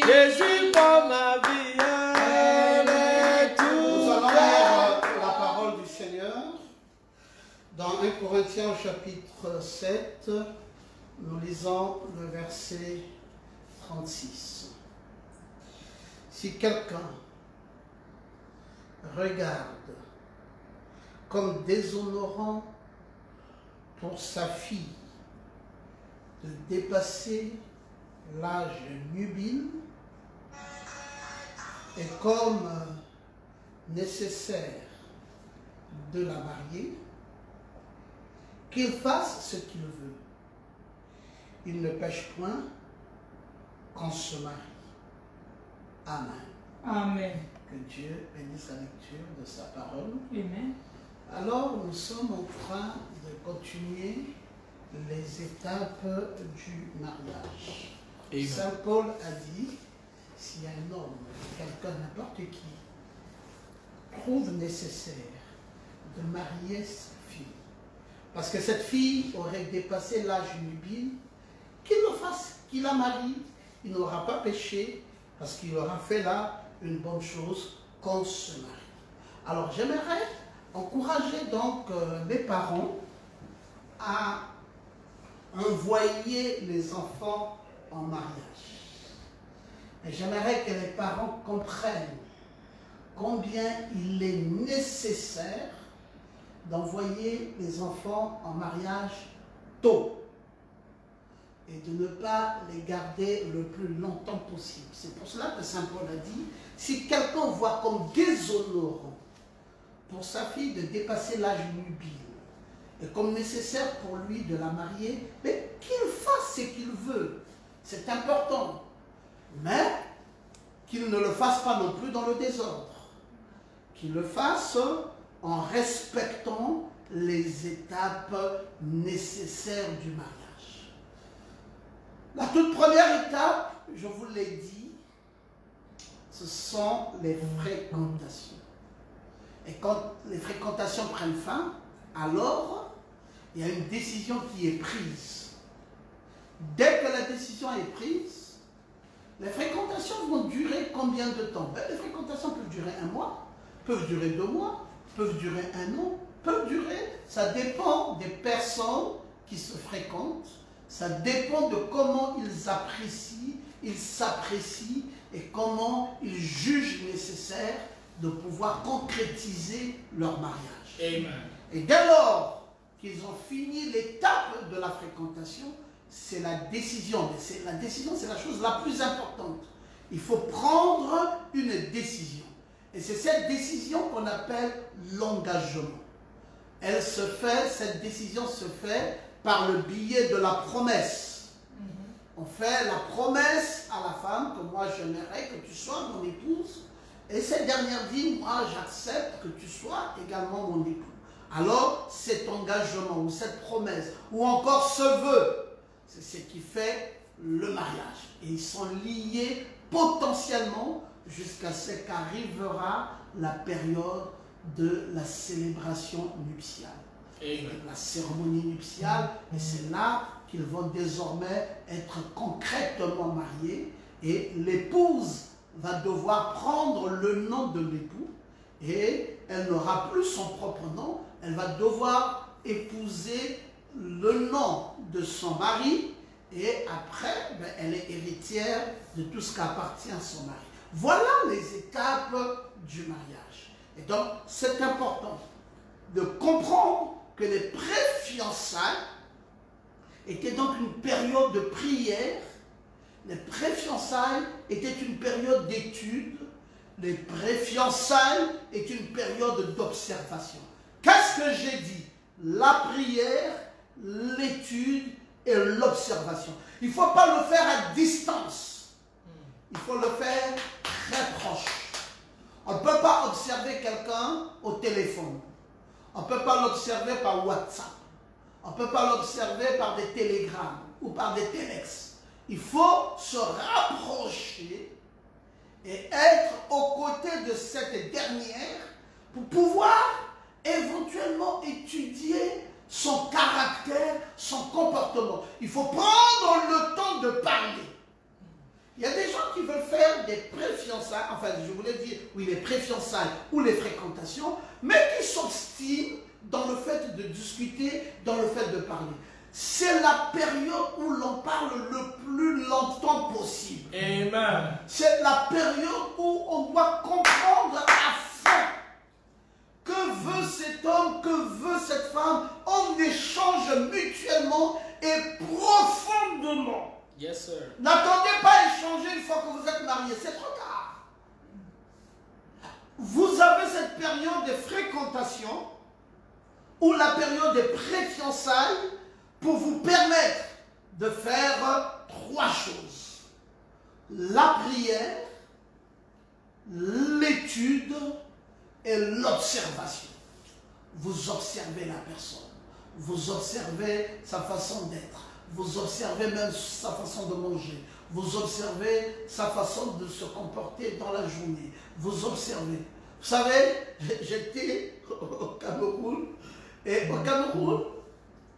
Jésus pour ma vie, elle est tout. Nous allons lire la parole du Seigneur dans 1 Corinthiens au chapitre 7. Nous lisons le verset 36. Si quelqu'un regarde comme déshonorant pour sa fille de dépasser l'âge nubile et comme nécessaire de la marier, qu'il fasse ce qu'il veut. Il ne pêche point qu'on se marie. Amen. Amen. Que Dieu bénisse la lecture de sa parole. Amen. Alors, nous sommes en train de continuer les étapes du mariage. Amen. Saint Paul a dit, si un homme, quelqu'un, n'importe qui, trouve nécessaire de marier sa fille, parce que cette fille aurait dépassé l'âge nubile, qu'il le fasse, qu'il la marie, il n'aura pas péché, parce qu'il aura fait là une bonne chose qu'on se marie. Alors j'aimerais encourager donc les parents à envoyer les enfants en mariage. Et j'aimerais que les parents comprennent combien il est nécessaire d'envoyer les enfants en mariage tôt et de ne pas les garder le plus longtemps possible. C'est pour cela que Saint Paul a dit, si quelqu'un voit comme déshonorant pour sa fille de dépasser l'âge nubile et comme nécessaire pour lui de la marier, mais qu'il fasse ce qu'il veut. C'est important. Mais qu'il ne le fasse pas non plus dans le désordre. Qu'il le fasse en respectant les étapes nécessaires du mariage. La toute première étape, je vous l'ai dit, ce sont les fréquentations. Et quand les fréquentations prennent fin, alors il y a une décision qui est prise. Dès que la décision est prise, les fréquentations vont durer combien de temps? Les fréquentations peuvent durer 1 mois, peuvent durer 2 mois, peuvent durer 1 an, peuvent durer, ça dépend des personnes qui se fréquentent, ça dépend de comment ils apprécient, ils s'apprécient et comment ils jugent nécessaire de pouvoir concrétiser leur mariage. Amen. Et dès lors qu'ils ont fini l'étape de la fréquentation, c'est la décision. Mais la décision, c'est la chose la plus importante. Il faut prendre une décision. Et c'est cette décision qu'on appelle l'engagement. Elle se fait, cette décision se fait par le biais de la promesse. On fait la promesse à la femme que moi j'aimerais que tu sois mon épouse. Et cette dernière dit, moi j'accepte que tu sois également mon époux. Alors cet engagement ou cette promesse ou encore ce vœu, c'est ce qui fait le mariage. Et ils sont liés potentiellement jusqu'à ce qu'arrivera la période de la célébration nuptiale. La cérémonie nuptiale, et c'est là qu'ils vont désormais être concrètement mariés et l'épouse va devoir prendre le nom de l'époux et elle n'aura plus son propre nom, elle va devoir épouser le nom de son mari et après, elle est héritière de tout ce qui appartient à son mari. Voilà les étapes du mariage. Et donc, c'est important de comprendre que les pré-fiançailles étaient donc une période de prière. Les pré-fiançailles étaient une période d'étude. Les pré-fiançailles est une période d'observation. Qu'est-ce que j'ai dit? La prière, l'étude et l'observation. Il ne faut pas le faire à distance. Il faut le faire très proche. On ne peut pas observer quelqu'un au téléphone. On ne peut pas l'observer par WhatsApp. On ne peut pas l'observer par des télégrammes ou par des télex. Il faut se rapprocher et être aux côtés de cette dernière pour pouvoir éventuellement étudier son caractère, son comportement. Il faut prendre le temps de parler. Il y a des gens qui veulent faire des pré-fiançailles, enfin je voulais dire, oui, les pré-fiançailles ou les fréquentations, mais qui s'obstinent dans le fait de discuter, dans le fait de parler. C'est la période où l'on parle le plus longtemps possible. Amen. C'est la période où on doit comprendre à fond que veut cet homme, que veut cette femme. On échange mutuellement et profondément. Yes, sir. N'attendez pas à échanger une fois que vous êtes marié, c'est trop tard. Vous avez cette période de fréquentation ou la période de pré-fiançailles pour vous permettre de faire trois choses. La prière, l'étude et l'observation. Vous observez la personne, vous observez sa façon d'être, vous observez même sa façon de manger, vous observez sa façon de se comporter dans la journée, vous observez. Vous savez, j'étais au Cameroun, et au Cameroun,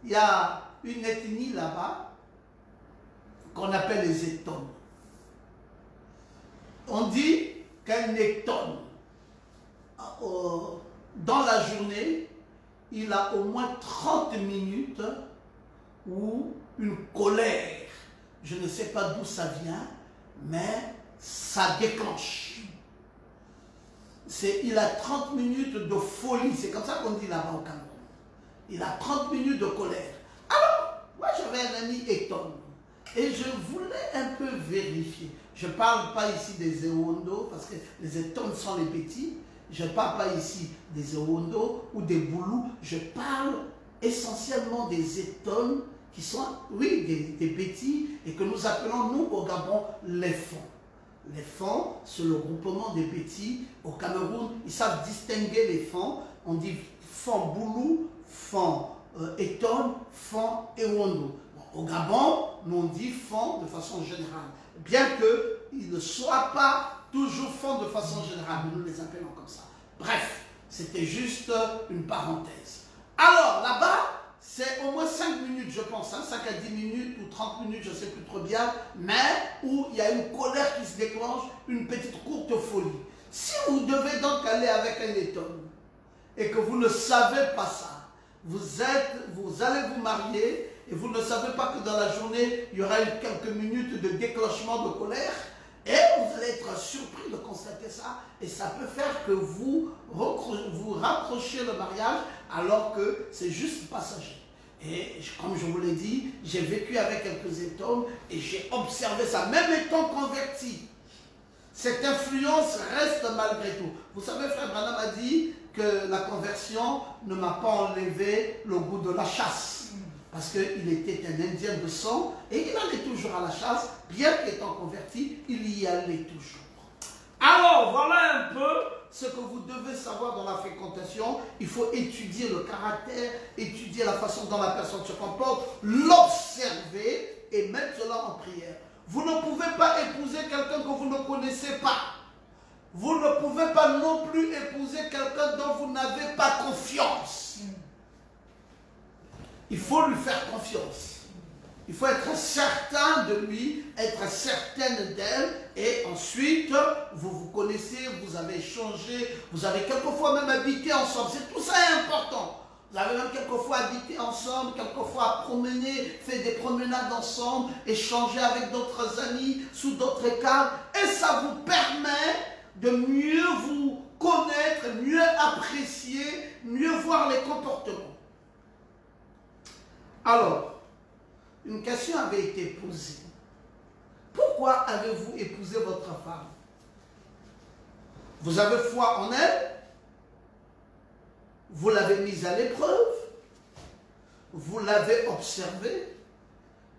il y a une ethnie là-bas qu'on appelle les Étones. On dit qu'un Étone, dans la journée, il a au moins 30 minutes où une colère, je ne sais pas d'où ça vient, mais ça déclenche. Il a 30 minutes de folie, c'est comme ça qu'on dit là-bas au Cameroun. Il a 30 minutes de colère. Alors, moi j'avais un ami Étone et je voulais un peu vérifier. Je ne parle pas ici des Ewondo parce que les Étones sont les petits. Je ne parle pas ici des Ewondo ou des Boulous. Je parle essentiellement des Étones qui sont, oui, des petits et que nous appelons, nous, au Gabon, les fonds. Les fonds, c'est le groupement des petits. Au Cameroun, ils savent distinguer les fonds. On dit fonds Boulou, fonds Étone, fonds Ewondo. Bon, au Gabon, nous on dit fonds de façon générale. Bien qu'ils ne soient pas toujours fonds de façon générale, mais nous les appelons comme ça. Bref, c'était juste une parenthèse. Alors, là-bas, c'est au moins 5 minutes, je pense, hein, 5 à 10 minutes ou 30 minutes, je ne sais plus trop bien, mais où il y a une colère qui se déclenche, une petite courte folie. Si vous devez donc aller avec un Étone et que vous ne savez pas ça, vous allez vous marier et vous ne savez pas que dans la journée, il y aura quelques minutes de déclenchement de colère et vous allez être surpris de constater ça et ça peut faire que vous rapprochiez le mariage alors que c'est juste passager. Et comme je vous l'ai dit, j'ai vécu avec quelques Étones et j'ai observé ça, même étant converti. Cette influence reste malgré tout. Vous savez, frère Branham a dit que la conversion ne m'a pas enlevé le goût de la chasse. Parce qu'il était un Indien de sang et il allait toujours à la chasse, bien qu'étant converti, il y allait toujours. Alors, voilà un peu ce que vous devez savoir dans la fréquentation. Il faut étudier le caractère, étudier la façon dont la personne se comporte, l'observer et mettre cela en prière. Vous ne pouvez pas épouser quelqu'un que vous ne connaissez pas. Vous ne pouvez pas non plus épouser quelqu'un dont vous n'avez pas confiance. Il faut lui faire confiance. Il faut être certain de lui, être certaine d'elle, et ensuite, vous vous connaissez, vous avez échangé, vous avez quelquefois même habité ensemble. Tout ça est important. Vous avez même quelquefois habité ensemble, quelquefois promené, fait des promenades ensemble, échangé avec d'autres amis, sous d'autres cadres, et ça vous permet de mieux vous connaître, mieux apprécier, mieux voir les comportements. Alors, une question avait été posée. Pourquoi avez-vous épousé votre femme? Vous avez foi en elle? Vous l'avez mise à l'épreuve? Vous l'avez observée?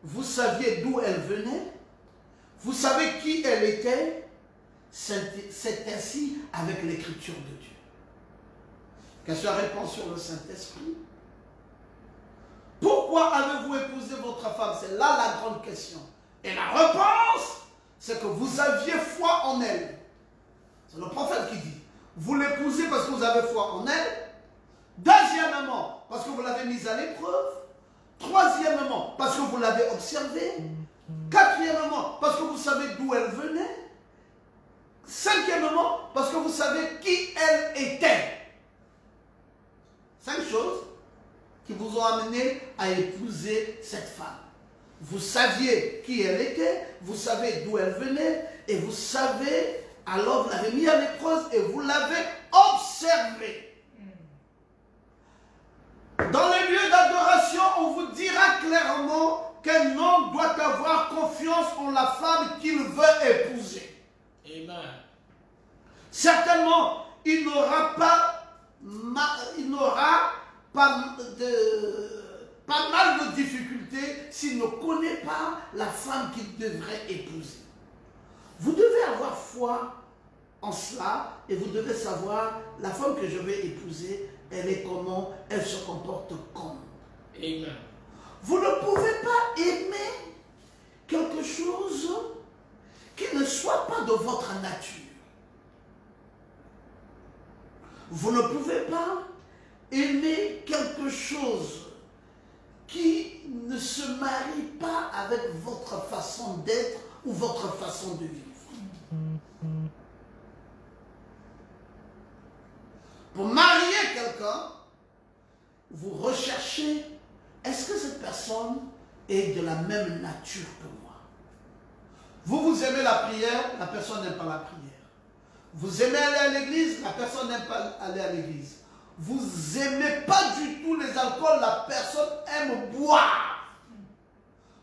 Vous saviez d'où elle venait? Vous savez qui elle était? C'est ainsi avec l'écriture de Dieu. Question-réponse sur le Saint-Esprit. Pourquoi avez-vous épousé votre femme? C'est là la grande question. Et la réponse, c'est que vous aviez foi en elle. C'est le prophète qui dit. Vous l'épousez parce que vous avez foi en elle. Deuxièmement, parce que vous l'avez mise à l'épreuve. Troisièmement, parce que vous l'avez observée. Quatrièmement, parce que vous savez d'où elle venait. Cinquièmement, parce que vous savez qui elle était. 5 choses qui vous ont amené à épouser cette femme. Vous saviez qui elle était, vous savez d'où elle venait, et vous savez, alors vous l'avez mis à l'épreuve et vous l'avez observé. Dans les lieux d'adoration, on vous dira clairement qu'un homme doit avoir confiance en la femme qu'il veut épouser. Amen. Certainement, il n'aura pas mal de difficultés s'il ne connaît pas la femme qu'il devrait épouser. Vous devez avoir foi en cela et vous devez savoir la femme que je vais épouser, elle est comment, elle se comporte comment. Amen. Vous ne pouvez pas aimer quelque chose qui ne soit pas de votre nature. Vous ne pouvez pas aimer quelque chose qui ne se marie pas avec votre façon d'être ou votre façon de vivre. Pour marier quelqu'un, vous recherchez, est-ce que cette personne est de la même nature que moi? Vous aimez la prière, la personne n'aime pas la prière. Vous aimez aller à l'église, la personne n'aime pas aller à l'église. Vous n'aimez pas du tout les alcools, la personne aime boire.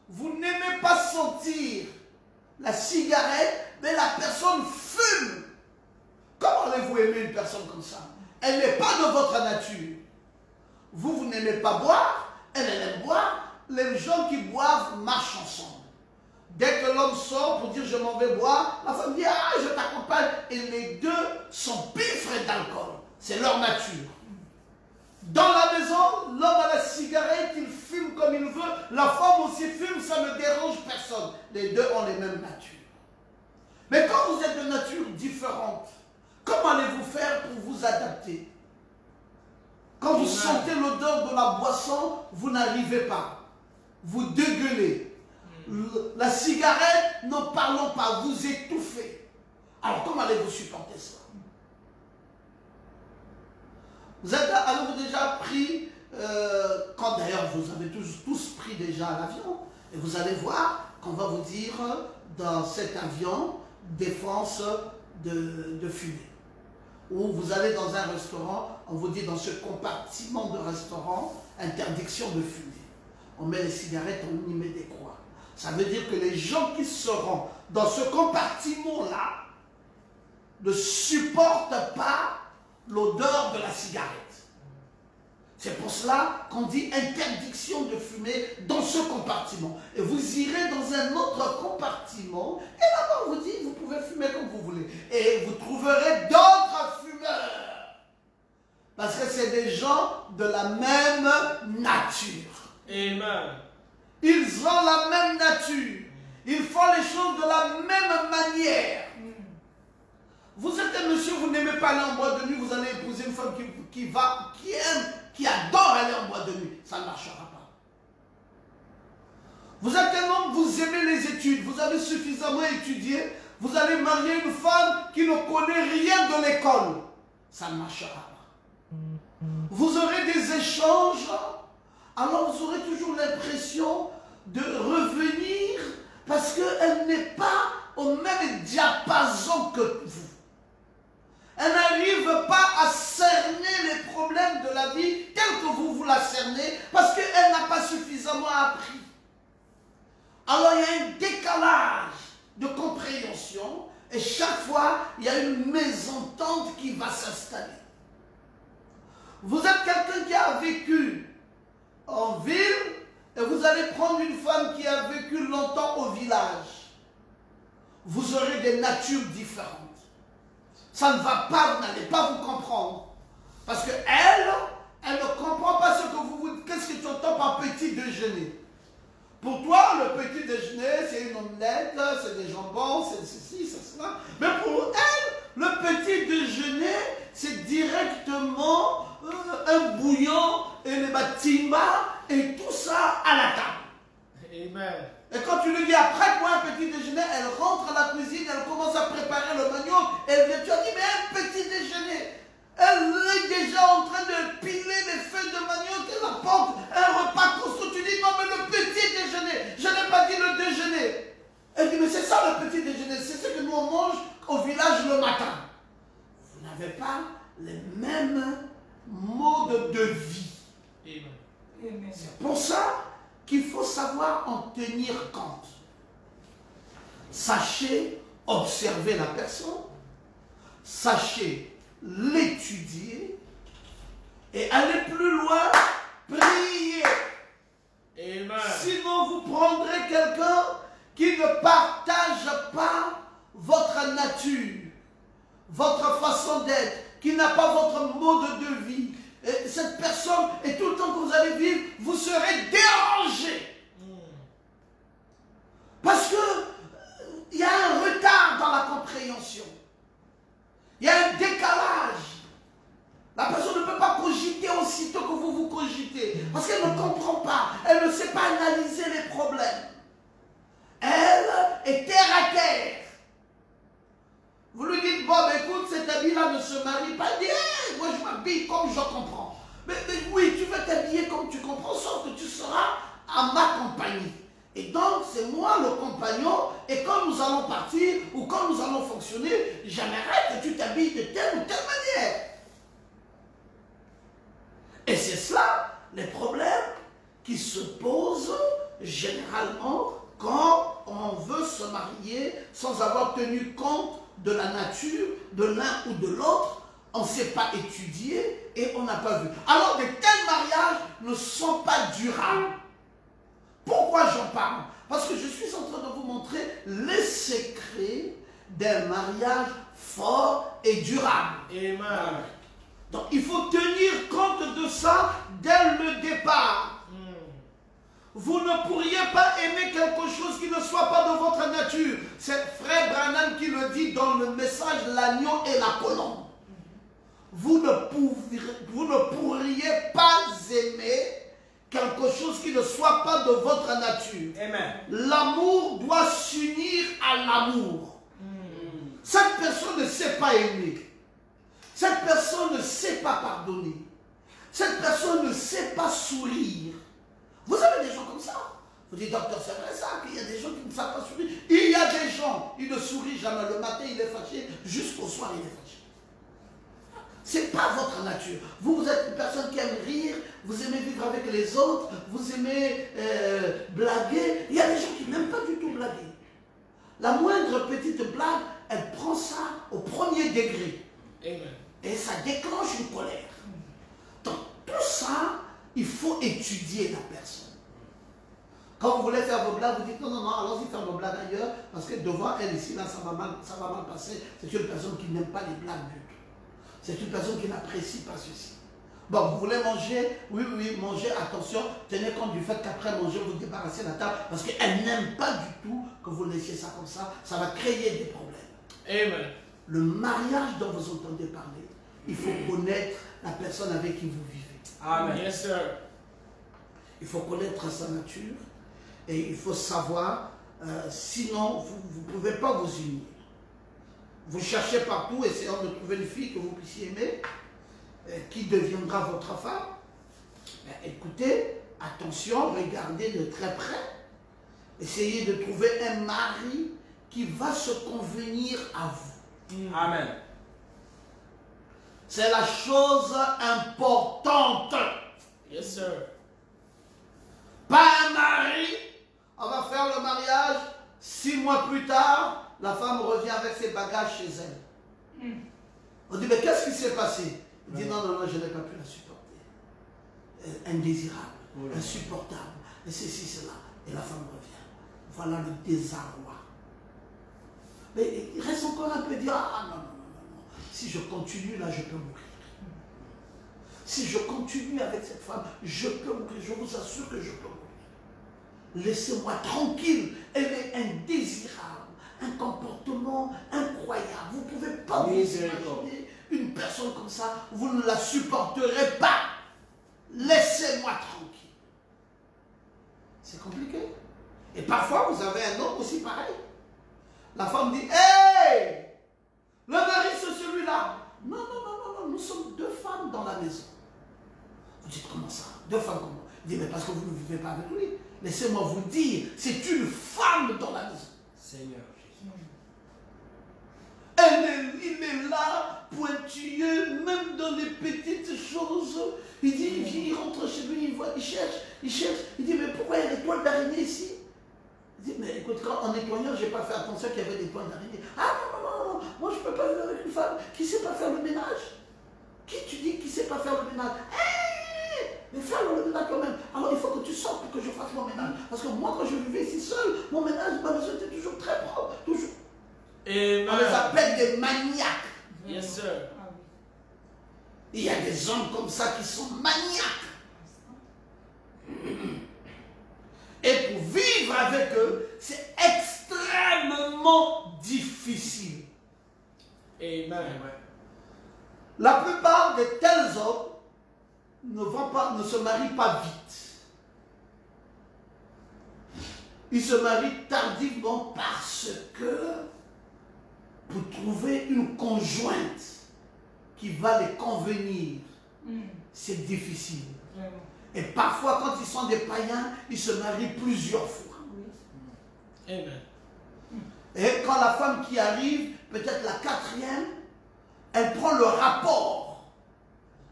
Vous n'aimez pas sentir la cigarette, mais la personne fume. Comment allez-vous aimer une personne comme ça? Elle n'est pas de votre nature. Vous n'aimez pas boire, elle aime boire. Les gens qui boivent marchent ensemble. Dès que l'homme sort pour dire je m'en vais boire, la femme dit ah je t'accompagne. Et les deux sont piffres d'alcool. C'est leur nature. Dans la maison, l'homme a la cigarette, il fume comme il veut. La femme aussi fume, ça ne dérange personne. Les deux ont les mêmes natures. Mais quand vous êtes de nature différente, comment allez-vous faire pour vous adapter? Quand vous sentez l'odeur de la boisson, vous n'arrivez pas. Vous dégueulez. La cigarette, n'en parlons pas, vous étouffez. Alors comment allez-vous supporter ça? Avez-vous déjà pris, quand d'ailleurs vous avez tous pris déjà l'avion, et vous allez voir qu'on va vous dire dans cet avion, défense de fumée. Ou vous allez dans un restaurant, on vous dit dans ce compartiment de restaurant, interdiction de fumer. On met les cigarettes, on y met des croix. Ça veut dire que les gens qui seront dans ce compartiment-là ne supportent pas l'odeur de la cigarette. C'est pour cela qu'on dit interdiction de fumer dans ce compartiment. Et vous irez dans un autre compartiment et là-bas on vous dit vous pouvez fumer comme vous voulez. Et vous trouverez d'autres fumeurs. Parce que c'est des gens de la même nature. Amen. Ils ont la même nature. Ils font les choses de la même manière. Vous êtes un monsieur, vous n'aimez pas aller en boîte de nuit, vous allez épouser une femme qui adore aller en boîte de nuit. Ça ne marchera pas. Vous êtes un homme, vous aimez les études, vous avez suffisamment étudié, vous allez marier une femme qui ne connaît rien de l'école. Ça ne marchera pas. Vous aurez des échanges, alors vous aurez toujours l'impression de revenir parce qu'elle n'est pas au même diapason que vous. Elle n'arrive pas à cerner les problèmes de la vie tels que vous la cernez parce qu'elle n'a pas suffisamment appris. Alors il y a un décalage de compréhension et chaque fois il y a une mésentente qui va s'installer. Vous êtes quelqu'un qui a vécu en ville et vous allez prendre une femme qui a vécu longtemps au village. Vous aurez des natures différentes. Ça ne va pas, vous n'allez pas vous comprendre. Parce qu'elle ne comprend pas ce que vous dites. Qu'est-ce que tu entends par petit déjeuner? Pour toi, le petit déjeuner, c'est une omelette, c'est des jambons, c'est ceci, c'est cela. Mais pour elle, le petit déjeuner, c'est directement un bouillon et les batimba et tout ça à la table. Amen. Et quand tu lui dis après manioc, elle vient, tu as dit, mais un petit déjeuner. Elle est déjà en train de piler les feuilles de manioc, elle apporte un repas costaud. Tu dis, non, mais le petit déjeuner, je n'ai pas dit le déjeuner. Elle dit, mais c'est ça le petit déjeuner, c'est ce que nous on mange au village le matin. Vous n'avez pas les mêmes modes de vie. Amen. C'est pour ça qu'il faut savoir en tenir compte. Sachez observer la personne, sachez l'étudier et aller plus loin, prier. Amen. Sinon, vous prendrez quelqu'un qui ne partage pas votre nature, votre façon d'être, qui n'a pas votre mode de vie. Et cette personne, et tout le temps que vous allez vivre, vous serez dérangé. Parce que il y a un retard dans la compréhension. Il y a un décalage. La personne ne peut pas cogiter aussitôt que vous cogitez. Parce qu'elle ne comprend pas. Elle ne sait pas analyser les problèmes. Elle est terre à terre. Vous lui dites, bon, écoute, cet habit-là ne se marie pas. Il dit, hey, moi je m'habille comme je comprends. Mais oui, tu veux t'habiller comme tu comprends, sauf que tu seras à ma compagnie. Et donc, c'est moi le compagnon, et quand nous allons partir, ou quand nous allons fonctionner, j'aimerais que tu t'habilles de telle ou telle manière. Et c'est cela, les problèmes qui se posent généralement quand on veut se marier sans avoir tenu compte de la nature de l'un ou de l'autre. On ne s'est pas étudié et on n'a pas vu. Alors, de tels mariages ne sont pas durables. Pourquoi j'en parle? Parce que je suis en train de vous montrer les secrets d'un mariage fort et durable. Amen. Donc il faut tenir compte de ça dès le départ. Vous ne pourriez pas aimer quelque chose qui ne soit pas de votre nature. C'est Frère Branham qui le dit dans le message L'agneau et la colombe. Vous ne pourriez pas aimer quelque chose qui ne soit pas de votre nature. Amen. L'amour doit s'unir à l'amour. Cette personne ne sait pas aimer. Cette personne ne sait pas pardonner. Cette personne ne sait pas sourire. Vous avez des gens comme ça. Vous dites, docteur, c'est vrai ça, qu'il y a des gens qui ne savent pas sourire. Il y a des gens, ils ne sourient jamais. Le matin, il est fâché, jusqu'au soir, il est fâché. Ce n'est pas votre nature. Vous êtes une personne qui aime rire, vous aimez vivre avec les autres, vous aimez blaguer. Il y a des gens qui n'aiment pas du tout blaguer. La moindre petite blague, elle prend ça au premier degré. Amen. Et ça déclenche une colère. Donc, tout ça, il faut étudier la personne. Quand vous voulez faire vos blagues, vous dites non, non, non, allons-y faire vos blagues ailleurs, parce que devant elle ici, là, ça va mal passer. C'est une personne qui n'aime pas les blagues du tout. C'est une personne qui n'apprécie pas ceci. Bon, vous voulez manger, oui, oui, manger, attention, tenez compte du fait qu'après manger, vous débarrassez la table, parce qu'elle n'aime pas du tout que vous laissiez ça comme ça va créer des problèmes. Amen. Le mariage dont vous entendez parler, il faut connaître la personne avec qui vous vivez. Amen. Yes, sir. Il faut connaître sa nature et il faut savoir, sinon vous ne pouvez pas vous unir. Vous cherchez partout, essayant de trouver une fille que vous puissiez aimer, qui deviendra votre femme. Mais écoutez, attention, regardez de très près. Essayez de trouver un mari qui va se convenir à vous. Amen. C'est la chose importante. Yes, sir. Pas un mari. On va faire le mariage. 6 mois plus tard, la femme revient avec ses bagages chez elle. On dit, mais qu'est-ce qui s'est passé? Il dit, non, non, non, je n'ai pas pu la supporter. Indésirable, insupportable, et ceci, cela. Et la femme revient. Voilà le désarroi. Mais il reste encore un peu dire, ah non, non, non, non, non. Si je continue là, je peux mourir. Si je continue avec cette femme, je peux mourir. Je vous assure que je peux mourir. Laissez-moi tranquille. Elle est indésirable. Un comportement incroyable. Vous ne pouvez pas vous imaginer une personne comme ça. Vous ne la supporterez pas. Laissez-moi tranquille. C'est compliqué. Et parfois, vous avez un homme aussi pareil. La femme dit, hey, le 2 femmes comme moi. Il dit, mais parce que vous ne vivez pas avec lui. Laissez-moi vous dire, c'est une femme dans la maison. Seigneur Jésus. Il est là, pointilleux, même dans les petites choses. Il dit, il rentre chez lui, il voit, il cherche. Il dit, mais pourquoi il y a des toiles d'araignée ici? Il dit, mais écoute, en nettoyant, je n'ai pas fait attention qu'il y avait des toiles d'araignée. Ah non, moi je ne peux pas vivre avec une femme qui ne sait pas faire le ménage. Qui tu dis qui ne sait pas faire le ménage? Mais fais le ménage quand même. Alors il faut que tu sortes pour que je fasse mon ménage. Parce que moi, quand je vivais ici seul, mon ménage, ma maison était toujours très propre. Toujours. Amen. On les appelle des maniaques. Yes, sir. Il y a des hommes comme ça qui sont maniaques. Et pour vivre avec eux, c'est extrêmement difficile. Amen. La plupart de tels hommes ne se marient pas vite. Ils se marient tardivement parce que pour trouver une conjointe qui va les convenir, c'est difficile. Et parfois, quand ils sont des païens, ils se marient plusieurs fois. Amen. Et quand la femme qui arrive, peut-être la 4e, elle prend le rapport.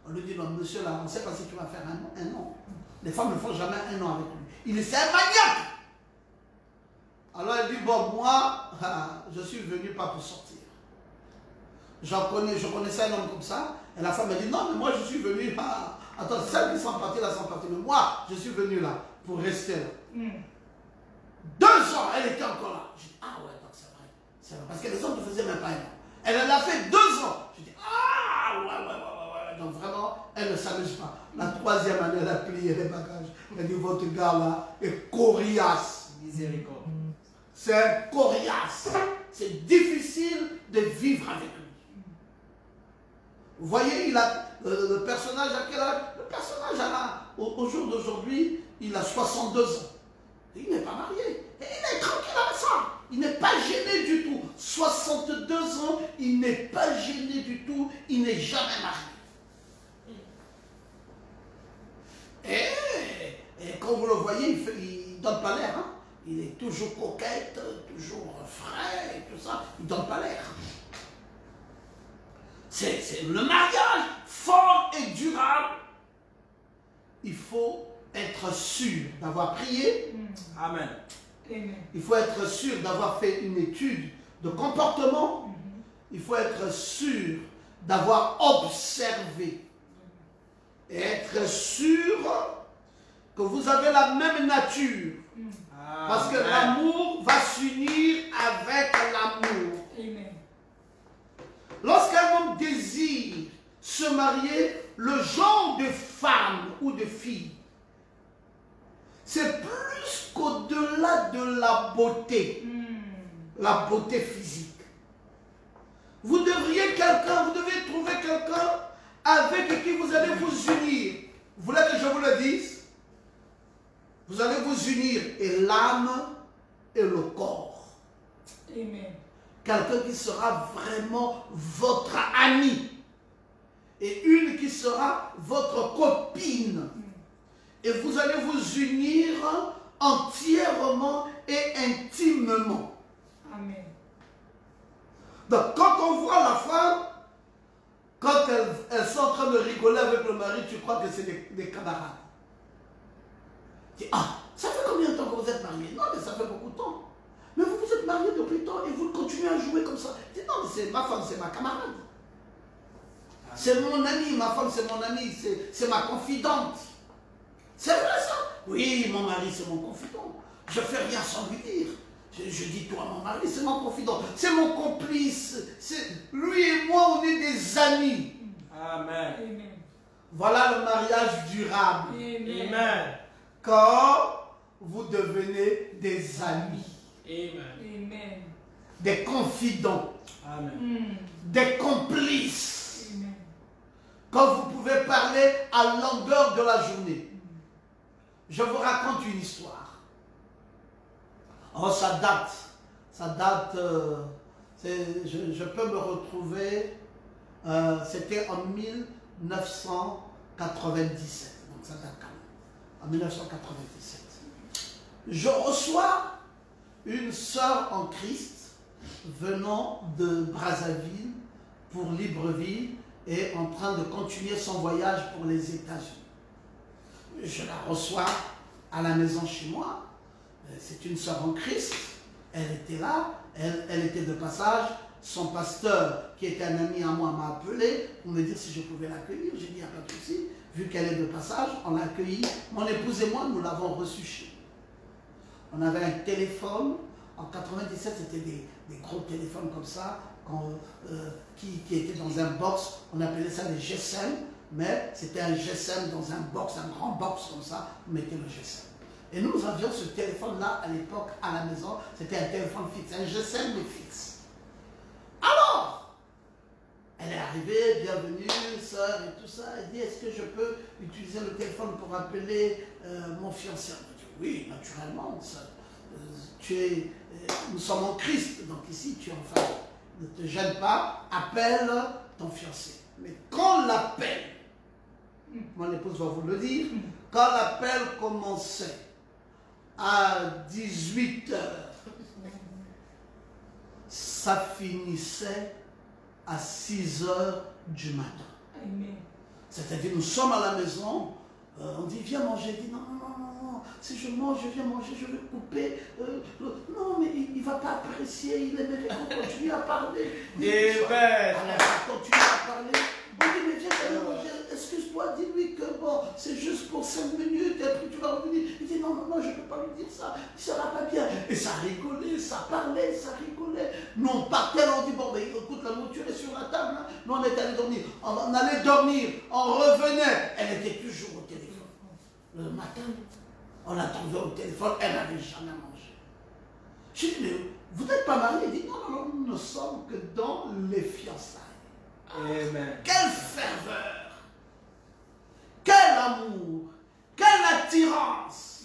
On lui dit, non, monsieur, là, on ne sait pas si tu vas faire un an. Les femmes ne font jamais un an avec lui. C'est un maniaque. Alors elle dit, bon, moi, je suis venu pas pour sortir. Je connaissais un homme comme ça. Et la femme me dit, non, mais moi, je suis venu. Attends, celles qui sont parties là sont parties. Mais moi, je suis venu là pour rester là. 2 ans, elle était encore là. Je dis, ah ouais, donc c'est vrai. C'est vrai. Parce que les autres ne faisaient même pas un an. Elle en a fait 2 ans. Je dis, ah ouais. Donc vraiment, elle ne s'amuse pas. La 3e année, elle a plié les bagages. Elle dit, votre gars là est coriace. Miséricorde. C'est coriace. C'est difficile de vivre avec lui. Vous voyez, il a le personnage à quel âge? Le personnage au jour d'aujourd'hui, il a 62 ans. Il n'est pas marié. Et il est tranquille avec ça. Il n'est pas gêné du tout. 62 ans, il n'est pas gêné du tout. Il n'est jamais marié. Et quand vous le voyez, il ne donne pas l'air. Hein? Il est toujours coquette, toujours frais et tout ça. Il ne donne pas l'air. C'est le mariage fort et durable. Il faut être sûr d'avoir prié. Amen. Il faut être sûr d'avoir fait une étude de comportement. Il faut être sûr d'avoir observé. Et être sûr que vous avez la même nature. Parce que l'amour va s'unir avec l'amour. Lorsqu'un homme désire se marier, le genre de femme ou de fille, c'est plus qu'au-delà de la beauté physique. Vous devez trouver quelqu'un avec qui vous allez vous unir. Vous voulez que je vous le dise? Vous allez vous unir, et l'âme et le corps. Amen. Quelqu'un qui sera vraiment votre ami. Et une qui sera votre copine. Et vous allez vous unir entièrement et intimement. Amen. Donc quand on voit la femme, quand elles sont en train de rigoler avec le mari, tu crois que c'est des camarades. Tu dis, ah, ça fait combien de temps que vous êtes mariés? Non, mais ça fait beaucoup de temps. Mais vous vous êtes mariés depuis le temps et vous continuez à jouer comme ça. Je dis, non, mais c'est ma femme, c'est ma camarade. C'est mon ami, ma femme, c'est mon amie, c'est ma confidente. C'est vrai ça? Oui, mon mari, c'est mon confident. Je ne fais rien sans lui dire. Je dis, toi, mon mari, c'est mon confident. C'est mon complice. Lui et moi, on est des amis. Amen. Amen. Voilà le mariage durable. Amen. Amen. Quand vous devenez des amis, Amen. Amen. des confidents, Amen. des complices. Amen. Quand vous pouvez parler à longueur de la journée. Je vous raconte une histoire. Oh, ça date. Je peux me retrouver. C'était en 1997. Donc ça date quand même. en 1997. Je reçois une sœur en Christ venant de Brazzaville pour Libreville et en train de continuer son voyage pour les États-Unis. Je la reçois à la maison chez moi. C'est une sœur en Christ. Elle était là, elle était de passage. Son pasteur, qui était un ami à moi, m'a appelé pour me dire si je pouvais l'accueillir. J'ai dit, il n'y a pas de souci. Vu qu'elle est de passage, on l'a accueillie. Mon épouse et moi, nous l'avons reçue chez nous. On avait un téléphone. En 97, c'était des gros téléphones comme ça, qui étaient dans un box. On appelait ça des GSM, mais c'était un GSM dans un box, un grand box comme ça. On mettait le GSM. Et nous avions ce téléphone-là à l'époque à la maison. C'était un téléphone fixe, un GSM mais fixe. Alors, elle est arrivée, bienvenue, sœur et tout ça. Elle dit, est-ce que je peux utiliser le téléphone pour appeler mon fiancé? Elle dit, oui, naturellement, sœur. Nous sommes en Christ, donc ici, tu enfin, ne te gêne pas, appelle ton fiancé. Mais quand l'appel, mon épouse va vous le dire, quand l'appel commençait à 18 h, ça finissait à 6 h du matin. C'est-à-dire, nous sommes à la maison, on dit, viens manger. Il dit, non, si je mange, je viens manger, je vais couper. Non, mais il ne va pas apprécier, il aimerait qu'on continue à parler. Et ben, alors, on continue à parler. On dit, mais viens manger, excuse-moi, dis-lui que bon, c'est juste pour 5 minutes, et après tu vas revenir. Il dit, non, je ne peux pas lui dire ça, ça va pas bien. Et ça rigolait, ça parlait, ça rigolait. Nous, on partait, on dit, bon, mais écoute, la nourriture est sur la table. Hein. Nous, on est allé dormir. On allait dormir, on revenait. Elle était toujours au téléphone. Le matin, on l'attendait au téléphone, elle n'avait jamais mangé. Je dis, mais vous n'êtes pas mariés? Il dit, non, nous ne sommes que dans les fiançailles. Amen. Quelle ferveur, quel amour, quelle attirance.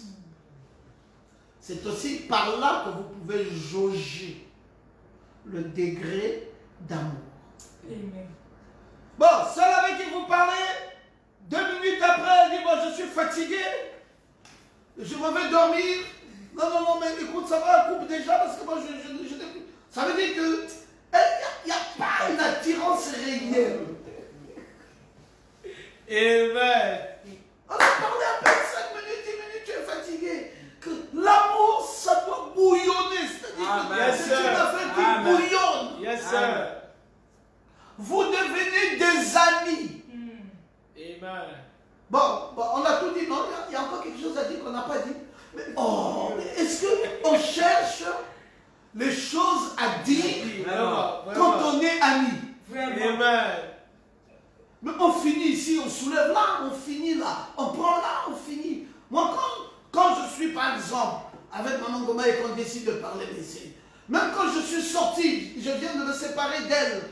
C'est aussi par là que vous pouvez jauger le degré d'amour. Bon, celle avec qui vous parlez, 2 minutes après, elle dit, bon, je suis fatigué, je me vais dormir. Non, mais écoute, ça va, coupe déjà, parce que moi, ça veut dire que il n'y a pas une attirance réelle. Amen. On a parlé à peine 5 minutes, 10 minutes, tu es fatigué. Que l'amour, ça doit bouillonner. C'est-à-dire que c'est une affaire qui bouillonne. Yes, sir. Vous devenez des amis. Amen. Bon, on a tout dit, non? Il y a encore quelque chose à dire qu'on n'a pas dit. Mais, mais est-ce qu'on cherche les choses à dire quand on est amis? Amen. Mais on finit ici, on soulève là, on finit là, on prend là, on finit. Moi, quand je suis par exemple avec Maman Goma et qu'on décide de parler d'essai, même quand je suis sorti, je viens de me séparer d'elle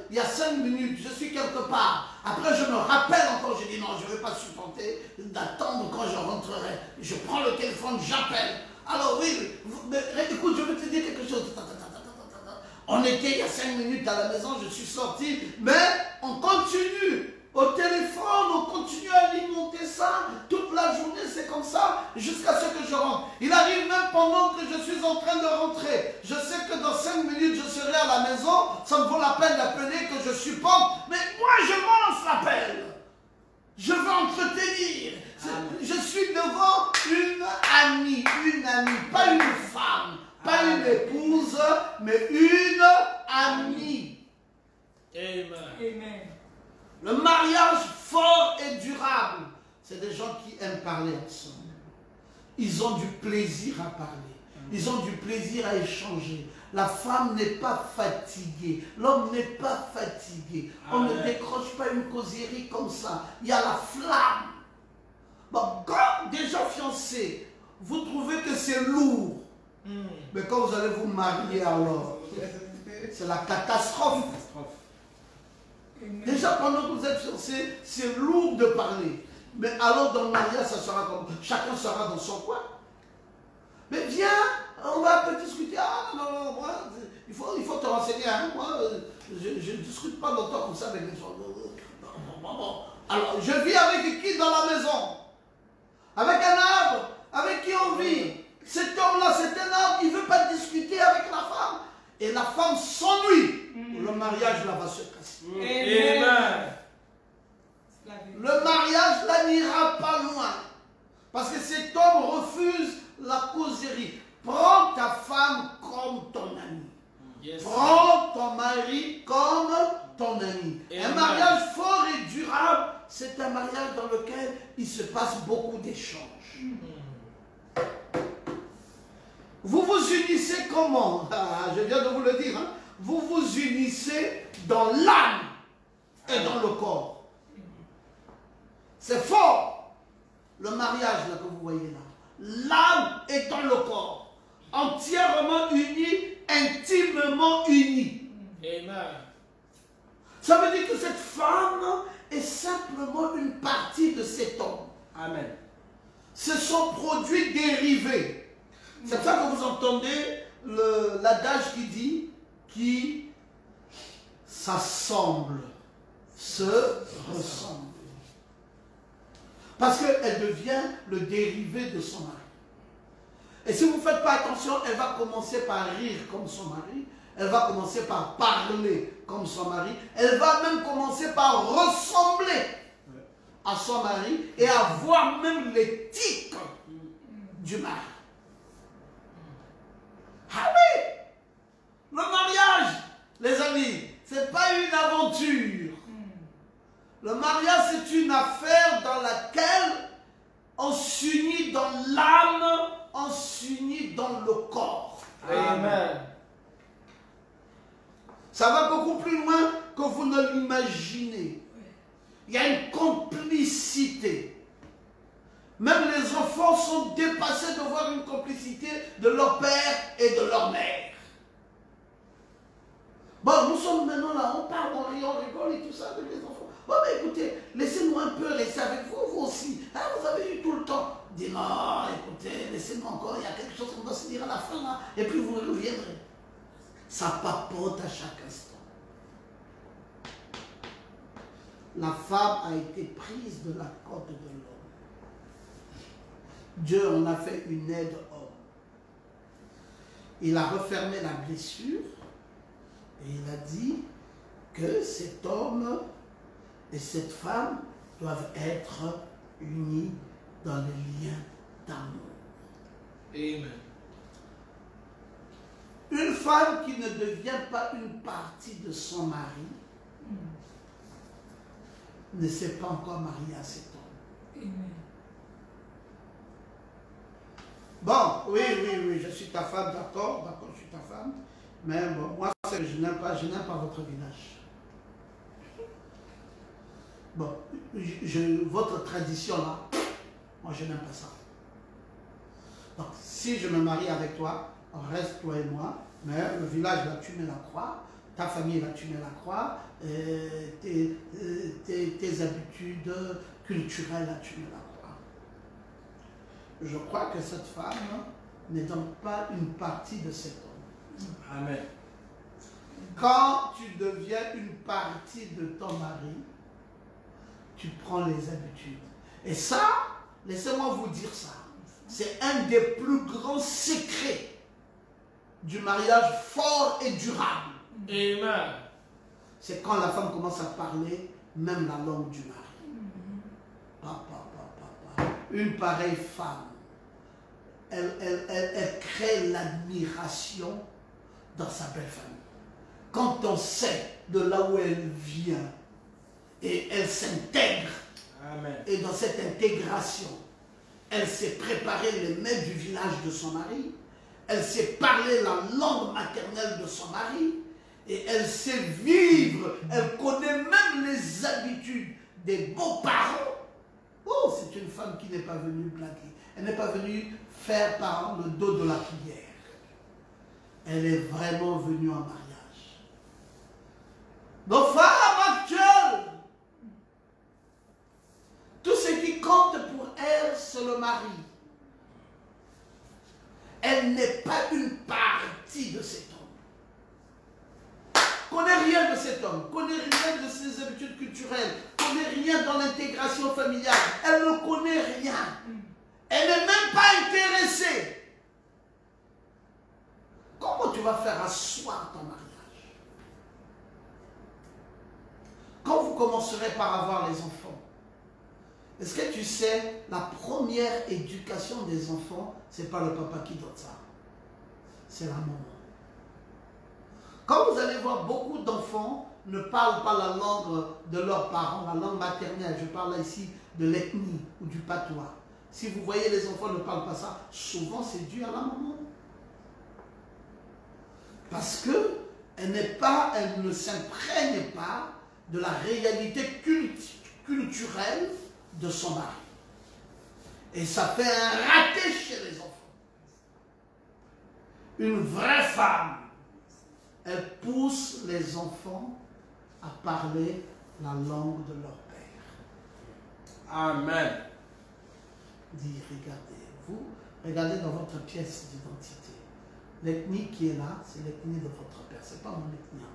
il y a 5 minutes, je suis quelque part. Après, je me rappelle encore, je dis non, je ne vais pas supporter d'attendre quand je rentrerai. Je prends le téléphone, j'appelle. Alors oui, mais, écoute, je vais te dire quelque chose. On était il y a 5 minutes à la maison, je suis sorti, mais on continue au téléphone, on continue à alimenter ça, toute la journée c'est comme ça, jusqu'à ce que je rentre. Il arrive même pendant que je suis en train de rentrer. Je sais que dans 5 minutes je serai à la maison, ça me vaut la peine d'appeler, que je supporte, mais moi je lance l'appel. Je veux entretenir. Je suis devant une amie, pas une femme. Pas une épouse, mais une amie. Amen. Le mariage fort et durable, c'est des gens qui aiment parler ensemble. Ils ont du plaisir à parler. Ils ont du plaisir à échanger. La femme n'est pas fatiguée. L'homme n'est pas fatigué. On ne décroche pas une causerie comme ça. Il y a la flamme. Bon, quand déjà fiancé, vous trouvez que c'est lourd. Mais quand vous allez vous marier alors, c'est la catastrophe. Déjà pendant que vous êtes fiancés, c'est lourd de parler. Mais alors dans le mariage, ça sera comme chacun sera dans son coin. Mais viens, on va un peu discuter. Ah non, moi, il faut te renseigner. Hein, moi, je ne discute pas longtemps comme ça avec les gens. Alors, je vis avec qui dans la maison? avec un arbre, avec qui on vit. Cet homme-là, c'est un arbre, il ne veut pas discuter avec la femme. Et la femme s'ennuie. Le mariage là va se casser. Amen. Le mariage là n'ira pas loin. Parce que cet homme refuse la causerie. Prends ta femme comme ton ami. Yes. Prends ton mari comme ton ami. Amen. Un mariage fort et durable, c'est un mariage dans lequel il se passe beaucoup d'échanges. Vous vous unissez comment? Je viens de vous le dire. Hein? Vous vous unissez dans l'âme et dans le corps. C'est fort. Le mariage là, que vous voyez là. L'âme est dans le corps. Entièrement unis, intimement unis. Amen. Ça veut dire que cette femme est simplement une partie de cet homme. Amen. Ce sont produits dérivés. C'est pour ça que vous entendez l'adage qui dit qui s'assemble, se ressemble. Parce qu'elle devient le dérivé de son mari. Et si vous ne faites pas attention, elle va commencer par rire comme son mari. Elle va commencer par parler comme son mari. Elle va même commencer par ressembler à son mari et avoir même les tics du mari. Ah oui! Le mariage, les amis, ce n'est pas une aventure. Le mariage, c'est une affaire dans laquelle on s'unit dans l'âme, on s'unit dans le corps. Amen. Ça va beaucoup plus loin que vous ne l'imaginez. Il y a une complicité. Même les enfants sont dépassés de voir une complicité de leur père et de leur mère. Bon, nous sommes maintenant là, on parle, on rit, on rigole et tout ça avec les enfants. Bon, mais écoutez, laissez-nous un peu rester avec vous, vous aussi. Hein, vous avez eu tout le temps. Dis non, écoutez, laissez-nous encore, il y a quelque chose qu'on doit se dire à la fin là, et puis vous reviendrez. Ça papote à chaque instant. La femme a été prise de la côte de l'homme. Dieu en a fait une aide homme. Il a refermé la blessure et il a dit que cet homme et cette femme doivent être unis dans les liens d'amour. Amen. Une femme qui ne devient pas une partie de son mari ne s'est pas encore mariée à cet homme. Amen. Bon, oui, je suis ta femme, d'accord, je suis ta femme. Mais bon, moi, je n'aime pas votre village. Bon, votre tradition là, moi je n'aime pas ça. Donc, si je me marie avec toi, on reste toi et moi, mais le village là, tu mets la croix, ta famille là, tu mets la croix, tes habitudes culturelles là, tu mets la croix. Je crois que cette femme n'est donc pas une partie de cet homme. Amen. Quand tu deviens une partie de ton mari, tu prends les habitudes. Et ça, laissez-moi vous dire ça, c'est un des plus grands secrets du mariage fort et durable. Amen. C'est quand la femme commence à parler même la langue du mari. Une pareille femme, elle crée l'admiration dans sa belle famille. Quand on sait de là où elle vient et elle s'intègre, et dans cette intégration, elle s'est préparée les mets du village de son mari, elle sait parler la langue maternelle de son mari, et elle sait vivre, elle connaît même les habitudes des beaux-parents. Oh, c'est une femme qui n'est pas venue blaguer. Elle n'est pas venue faire par le dos de la cuillère. Elle est vraiment venue en mariage. Nos femmes actuelles, tout ce qui compte pour elles, c'est le mari. Elle n'est pas une partie de cet homme. Connaît rien de cet homme, connaît rien de ses habitudes culturelles, connaît rien dans l'intégration familiale. Elle ne connaît rien. Elle n'est même pas intéressée. Comment tu vas faire asseoir ton mariage? Quand vous commencerez par avoir les enfants, est-ce que tu sais, la première éducation des enfants, ce n'est pas le papa qui donne ça. C'est la maman. Quand vous allez voir, beaucoup d'enfants ne parlent pas la langue de leurs parents, la langue maternelle. Je parle ici de l'ethnie ou du patois. Si vous voyez les enfants ne parlent pas ça, souvent c'est dû à la maman. Parce que elle ne s'imprègne pas de la réalité culturelle de son mari. Et ça fait un raté chez les enfants. Une vraie femme, elle pousse les enfants à parler la langue de leur père. Amen. Dit, regardez dans votre pièce d'identité. L'ethnie qui est là, c'est l'ethnie de votre père. Ce n'est pas mon ethnie à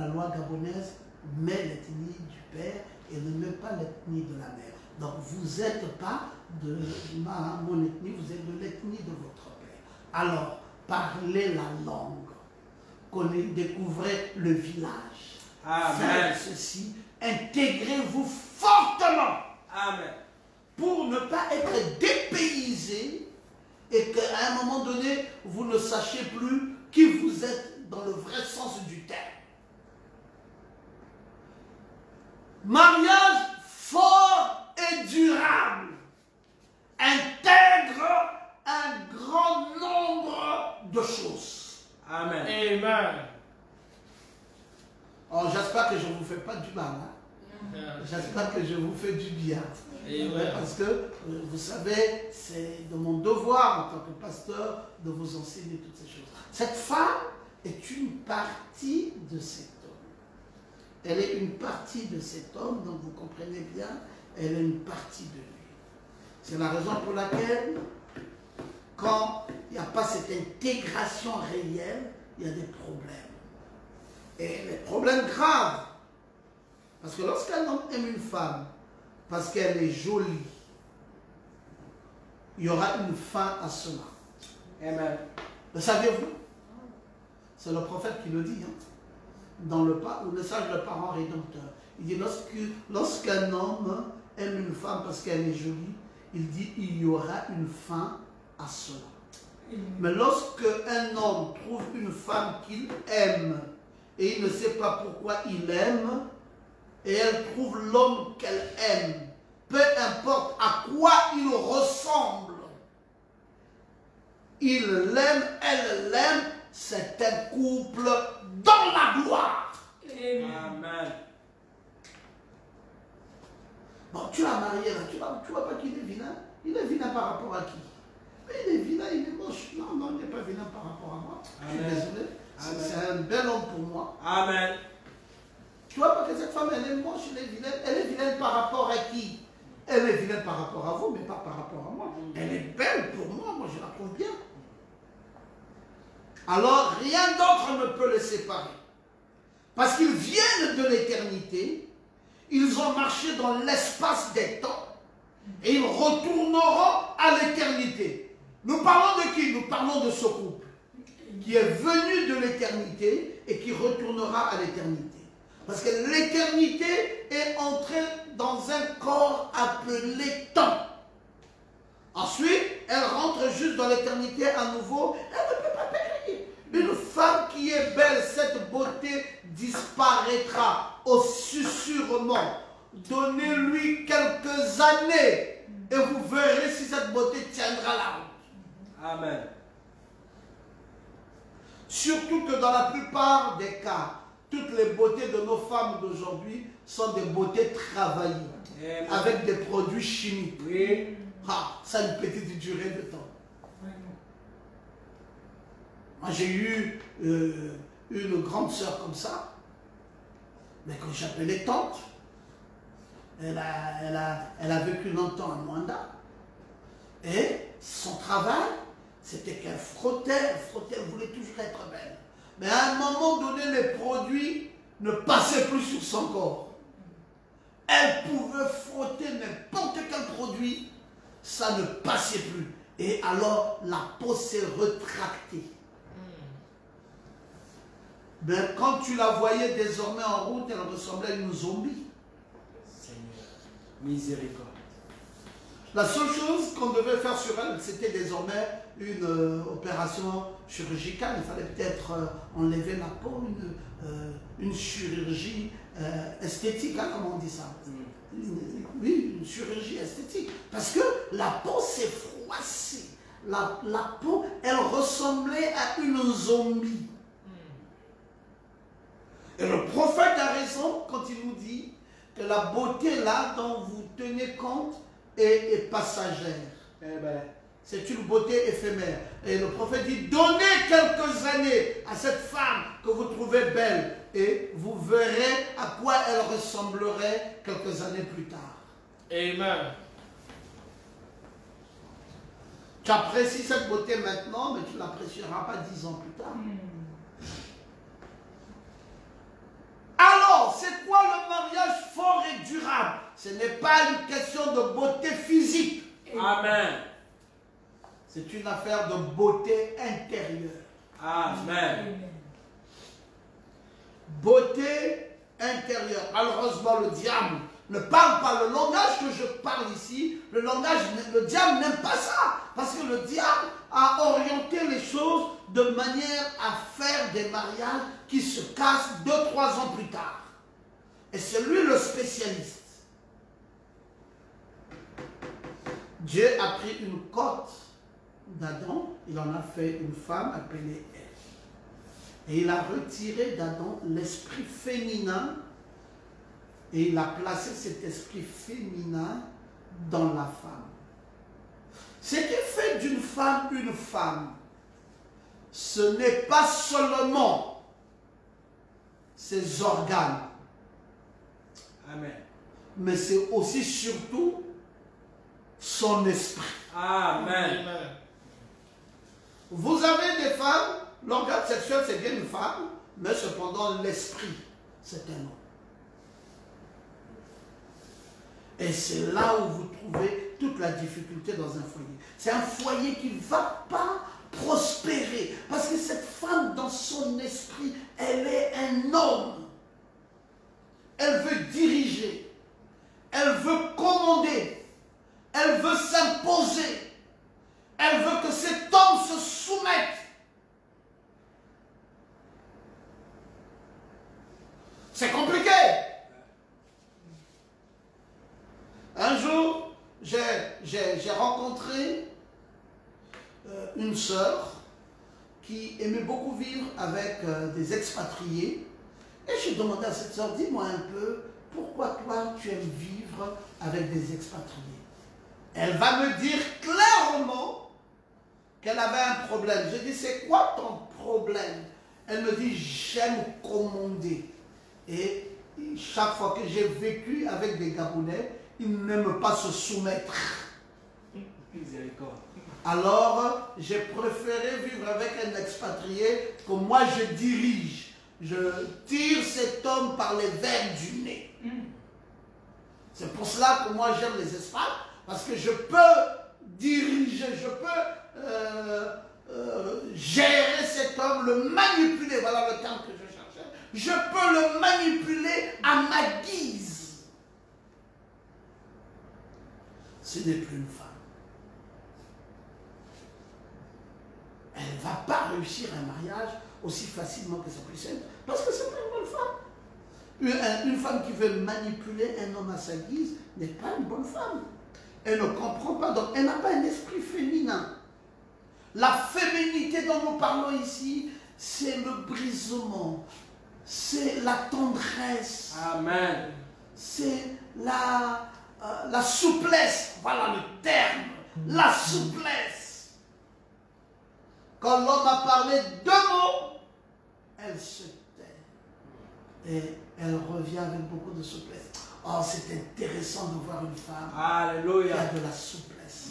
moi. La loi gabonaise met l'ethnie du père et ne met pas l'ethnie de la mère. Donc vous n'êtes pas de mon ethnie, vous êtes de l'ethnie de votre père. Alors, parlez la langue. Découvrez le village. Amen. Faites ceci. Intégrez-vous fortement. Amen. Pour ne pas être dépaysé et qu'à un moment donné, vous ne sachiez plus qui vous êtes dans le vrai sens du terme. Mariage fort et durable intègre un grand nombre de choses. Amen. Amen. Oh, j'espère que je ne vous fais pas du mal. Hein? J'espère que je vous fais du bien. Amen. Parce que, vous savez, c'est de mon devoir en tant que pasteur de vous enseigner toutes ces choses. Cette femme est une partie de cet homme. Elle est une partie de cet homme, donc vous comprenez bien, elle est une partie de lui. C'est la raison pour laquelle, quand il n'y a pas cette intégration réelle, il y a des problèmes. Et les problèmes graves. Parce que lorsqu'un homme aime une femme, parce qu'elle est jolie, il y aura une fin à cela. Amen. Le saviez-vous? C'est le prophète qui le dit. Hein? Dans le message de parent rédempteur. Il dit lorsqu'un homme aime une femme parce qu'elle est jolie, il dit il y aura une fin à cela. Mais lorsque un homme trouve une femme qu'il aime et il ne sait pas pourquoi il aime, et elle trouve l'homme qu'elle aime, peu importe à quoi il ressemble, il l'aime, elle l'aime, c'est un couple dans la gloire. Amen. Bon, tu l'as marié là, tu vois pas qu'il est vilain? Il est vilain par rapport à qui? Mais il est vilain, il est moche. Non, non, il n'est pas vilain par rapport à moi. Je suis désolé. C'est un bel homme pour moi. Amen. Tu vois pas que cette femme, elle est moche, elle est vilaine. Elle est vilaine par rapport à qui? Elle est vilaine par rapport à vous, mais pas par rapport à moi. Elle est belle pour moi, moi je la trouve bien. Alors, rien d'autre ne peut les séparer. Parce qu'ils viennent de l'éternité, ils ont marché dans l'espace des temps, et ils retourneront à l'éternité. Nous parlons de qui? Nous parlons de ce couple, qui est venu de l'éternité et qui retournera à l'éternité. Parce que l'éternité est entrée dans un corps appelé temps. Ensuite, elle rentre juste dans l'éternité à nouveau. Elle ne peut pas périr. Une femme qui est belle, cette beauté disparaîtra au susurrement. Donnez-lui quelques années et vous verrez si cette beauté tiendra la route. Amen. Surtout que dans la plupart des cas, toutes les beautés de nos femmes d'aujourd'hui sont des beautés travaillées. Amen. Avec des produits chimiques. Oui. Ah, ça a une petite durée de temps. Moi, j'ai eu une grande sœur comme ça, mais que j'appelais tante. Elle a vécu longtemps à Mwanda. Et son travail, c'était qu'elle frottait, elle voulait toujours être belle. Mais à un moment donné, les produits ne passaient plus sur son corps. Elle pouvait frotter n'importe quel produit. ça ne passait plus. Et alors, la peau s'est retractée. Ben, quand tu la voyais désormais en route, elle ressemblait à une zombie. Seigneur, miséricorde. La seule chose qu'on devait faire sur elle, c'était désormais une opération chirurgicale. Il fallait peut-être enlever la peau, une chirurgie esthétique, hein, comment on dit ça? Oui, une chirurgie esthétique. Parce que la peau s'est froissée. La peau, elle ressemblait à une zombie. Et le prophète a raison quand il nous dit que la beauté là dont vous tenez compte est passagère. Eh ben, c'est une beauté éphémère. Et le prophète dit, donnez quelques années à cette femme que vous trouvez belle et vous verrez à quoi elle ressemblerait quelques années plus tard. Amen. Tu apprécies cette beauté maintenant, mais tu ne l'apprécieras pas 10 ans plus tard. Alors, c'est quoi le mariage fort et durable? Ce n'est pas une question de beauté physique. Amen. C'est une affaire de beauté intérieure. Amen. Beauté intérieure. Malheureusement, le diable ne parle pas le langage que je parle ici. Le diable n'aime pas ça. Parce que le diable a orienté les choses de manière à faire des mariages qui se cassent 2-3 ans plus tard. Et c'est lui le spécialiste. Dieu a pris une côte d'Adam, il en a fait une femme appelée Ève. Et il a retiré d'Adam l'esprit féminin et il a placé cet esprit féminin dans la femme. Ce qui fait d'une femme une femme, ce n'est pas seulement ses organes, Amen. mais c'est aussi surtout son esprit. Amen. Vous avez des femmes, l'organe sexuel c'est bien une femme, mais cependant l'esprit c'est un homme. Et c'est là où vous trouvez toute la difficulté dans un foyer. C'est un foyer qui ne va pas prospérer. Parce que cette femme, dans son esprit, elle est un homme. Elle veut diriger. Elle veut commander. Elle veut s'imposer. Elle veut que cet homme se soumette. C'est compliqué. Un jour, j'ai rencontré une sœur qui aimait beaucoup vivre avec des expatriés. Et j'ai demandé à cette sœur, dis-moi un peu, pourquoi toi tu aimes vivre avec des expatriés? Elle va me dire clairement qu'elle avait un problème. Je dis, c'est quoi ton problème? Elle me dit, j'aime commander. Et chaque fois que j'ai vécu avec des Gabonais, ils n'aiment pas se soumettre. Miséricorde. Alors, j'ai préféré vivre avec un expatrié que moi je dirige. Je tire cet homme par les veines du nez. C'est pour cela que moi j'aime les Espagnols, parce que je peux diriger, je peux gérer cet homme, le manipuler, voilà le terme que je cherchais. Je peux le manipuler à ma guise. Ce n'est plus une femme. Elle ne va pas réussir un mariage aussi facilement que ça puisse être, parce que c'est pas une bonne femme. Une femme qui veut manipuler un homme à sa guise n'est pas une bonne femme. Elle ne comprend pas, donc elle n'a pas un esprit féminin. La féminité dont nous parlons ici, c'est le brisement, c'est la tendresse. Amen. C'est la souplesse, voilà le terme, la souplesse. Quand l'homme a parlé 2 mots, elle se tait. Et elle revient avec beaucoup de souplesse. Oh, c'est intéressant de voir une femme Alléluia. qui a de la souplesse.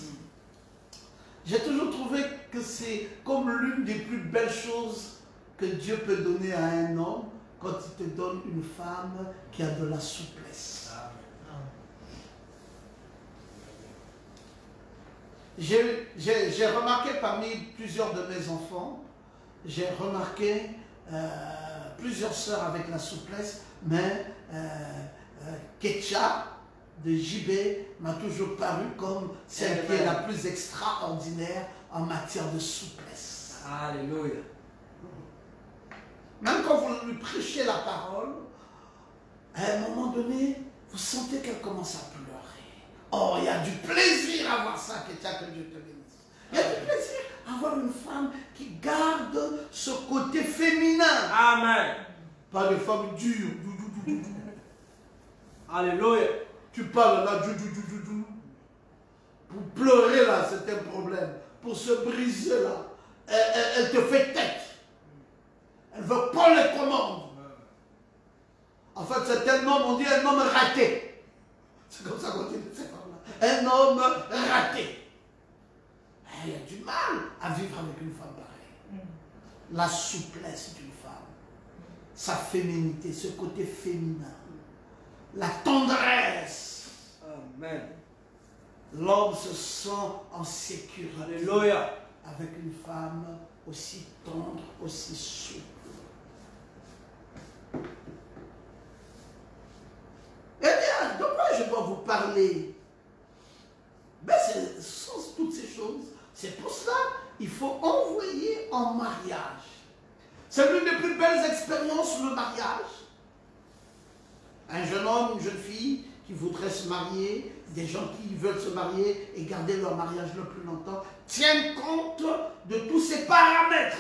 J'ai toujours trouvé que c'est comme l'une des plus belles choses que Dieu peut donner à un homme quand il te donne une femme qui a de la souplesse. J'ai remarqué parmi plusieurs de mes enfants, j'ai remarqué plusieurs sœurs avec la souplesse, mais Ketcha de JB m'a toujours paru comme celle qui est la plus extraordinaire en matière de souplesse. Alléluia. Même quand vous lui prêchez la parole, à un moment donné, vous sentez qu'elle commence à pleurer. Oh, il y a du plaisir à voir ça, Ketcha, que Dieu te bénisse. Il y a du plaisir à voir une femme qui garde ce côté féminin. Amen. Pas de femme dure. Alléluia. Tu parles là, pour pleurer là, c'est un problème. Pour se briser là, elle te fait tête. Elle veut prendre les commandes. En fait, c'est un homme, on dit un homme raté. C'est comme ça qu'on dit cette femme-là. Un homme raté. Il y a du mal à vivre avec une femme pareille. La souplesse d'une femme, sa féminité, ce côté féminin, la tendresse. Amen. L'homme se sent en sécurité. Alléluia. Avec une femme aussi tendre, aussi souple. Eh bien, de quoi je dois vous parler? Ben, ce sont toutes ces choses. C'est pour cela qu'il faut envoyer en mariage. C'est l'une des plus belles expériences, le mariage. Un jeune homme, une jeune fille qui voudraient se marier, des gens qui veulent se marier et garder leur mariage le plus longtemps, tiennent compte de tous ces paramètres.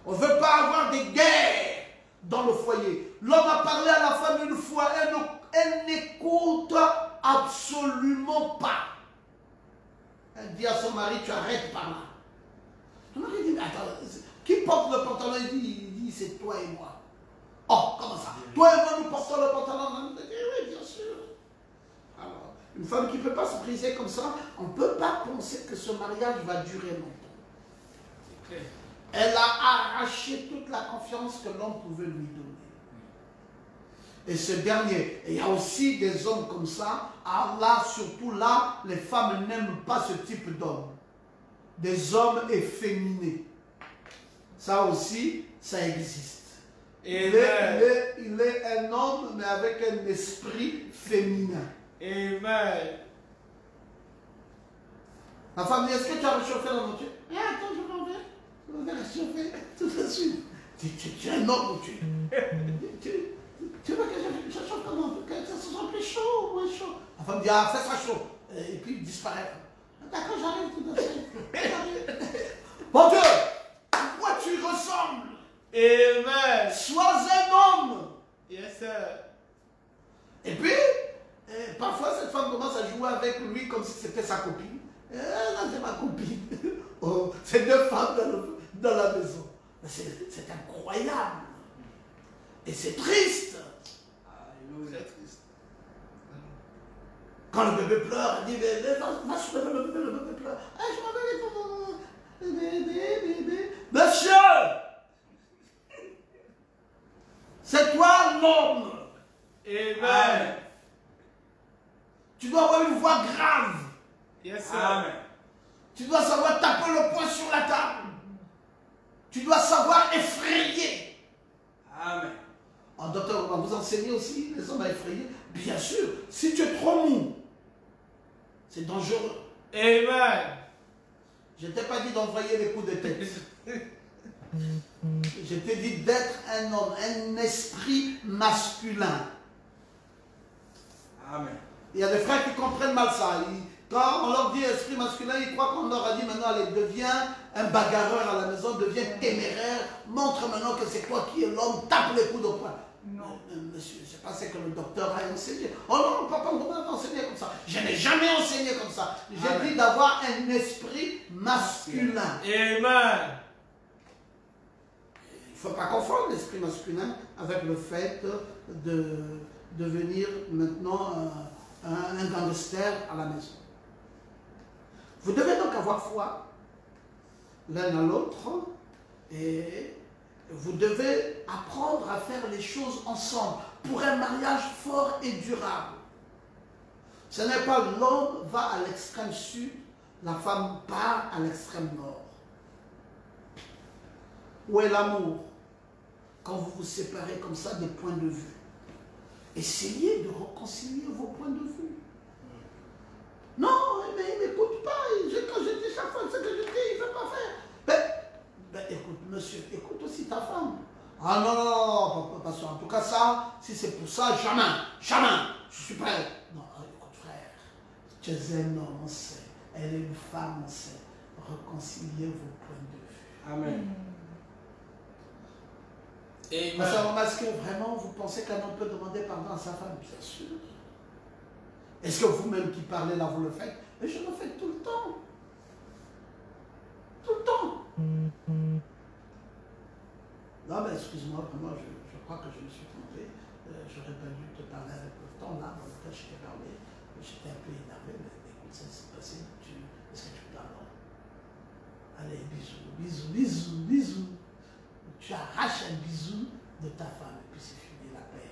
On ne veut pas avoir des guerres dans le foyer. L'homme a parlé à la femme une fois, elle n'écoute absolument pas. Elle dit à son mari, tu arrêtes par là. Son mari dit, mais attends, qui porte le pantalon? Il dit c'est toi et moi. Oh, comment ça? Toi et moi, nous portons le pantalon. Oui, bien sûr. Alors, une femme qui ne peut pas se briser comme ça, on ne peut pas penser que ce mariage va durer longtemps. Okay. Elle a arraché toute la confiance que l'homme pouvait lui donner. Et ce dernier, il y a aussi des hommes comme ça. Allah, surtout là, les femmes n'aiment pas ce type d'hommes. Des hommes efféminés. Ça aussi, ça existe. Il est un homme, mais avec un esprit féminin. Amen. La femme dit, est-ce que tu as réchauffé la voiture? Attends, je m'en vais. Je vais réchauffer tout de suite. Tu es un homme, tu veux que je chauffe comment? Que ça soit plus chaud ou moins chaud? La femme dit, ah, fais ça chaud. Et puis il disparaît. D'accord, j'arrive tout de suite. Mon Dieu, à quoi tu ressembles? Amen. Sois un homme. Yes, sir. Et puis, parfois cette femme commence à jouer avec lui comme si c'était sa copine. Là, c'est ma copine. Oh, c'est deux femmes dans la maison. C'est incroyable. Et c'est triste. Alléluia. Très triste. Quand le bébé pleure, elle dit, va soulever le bébé pleure. Ah, je m'en vais, bébé. Monsieur, c'est toi l'homme. Amen. Tu dois avoir une voix grave. Yes, sir. Amen. Tu dois savoir taper le poing sur la table. Tu dois savoir effrayer. Amen. En docteur, on va vous enseigner aussi les hommes à effrayer. Bien sûr, si tu es trop mou, c'est dangereux. Amen. Je ne t'ai pas dit d'envoyer les coups de tête. Je t'ai dit d'être un homme, un esprit masculin. Amen. Il y a des frères qui comprennent mal ça. Quand on leur dit esprit masculin, ils croient qu'on leur a dit maintenant, allez, deviens un bagarreur à la maison, deviens téméraire, montre maintenant que c'est toi qui es l'homme, tape les coups de poing. Non. Monsieur, c'est pas ce que le docteur a enseigné. Oh non, papa, on m'a enseigné comme ça. Je n'ai jamais enseigné comme ça. J'ai dit d'avoir un esprit masculin. Amen. Il ne faut pas confondre l'esprit masculin avec le fait de devenir maintenant un gangster à la maison. Vous devez donc avoir foi l'un à l'autre et vous devez apprendre à faire les choses ensemble pour un mariage fort et durable. Ce n'est pas l'homme va à l'extrême sud, la femme part à l'extrême nord. Où est l'amour? Quand vous vous séparez comme ça des points de vue. Essayez de réconcilier vos points de vue. Non, mais il ne m'écoute pas. Quand je dis chaque fois ce que je dis, il ne veut pas faire. Ben, écoute, monsieur, écoute aussi ta femme. Ah non, non, non, parce en tout cas ça, si c'est pour ça, jamais, jamais, je suis prêt. Non, écoute frère, tu es un homme, on sait. Elle est une femme, on sait. Réconciliez vos points de vue. Amen. Est-ce que vraiment vous pensez qu'un homme peut demander pardon à sa femme? Bien sûr. Est-ce que vous-même qui parlez là, vous le faites? Mais je le fais tout le temps. Tout le temps. Non, mais excuse-moi, vraiment, je crois que je me suis trompé. J'aurais pas dû te parler avec le temps là, dans lequel je t'ai parlé. J'étais un peu énervé, mais écoute, ça s'est passé. Est-ce que tu parles? Allez, bisous, bisous, bisous, bisous. Tu arraches un bisou de ta femme et puis c'est fini la paix.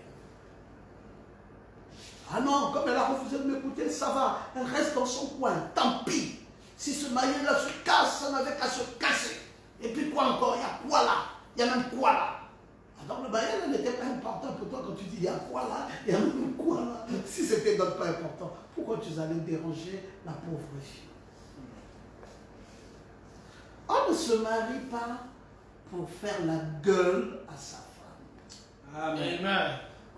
Ah non, comme elle a refusé de m'écouter, ça va. Elle reste dans son coin. Tant pis. Si ce mariage-là se casse, ça n'avait qu'à se casser. Et puis quoi encore? Il y a quoi là? Il y a même quoi là? Alors le mariage n'était pas important pour toi quand tu dis il y a quoi là? Il y a même quoi là? Si c'était donc pas important, pourquoi tu allais déranger la pauvre fille? On ne se marie pas pour faire la gueule à sa femme. Amen.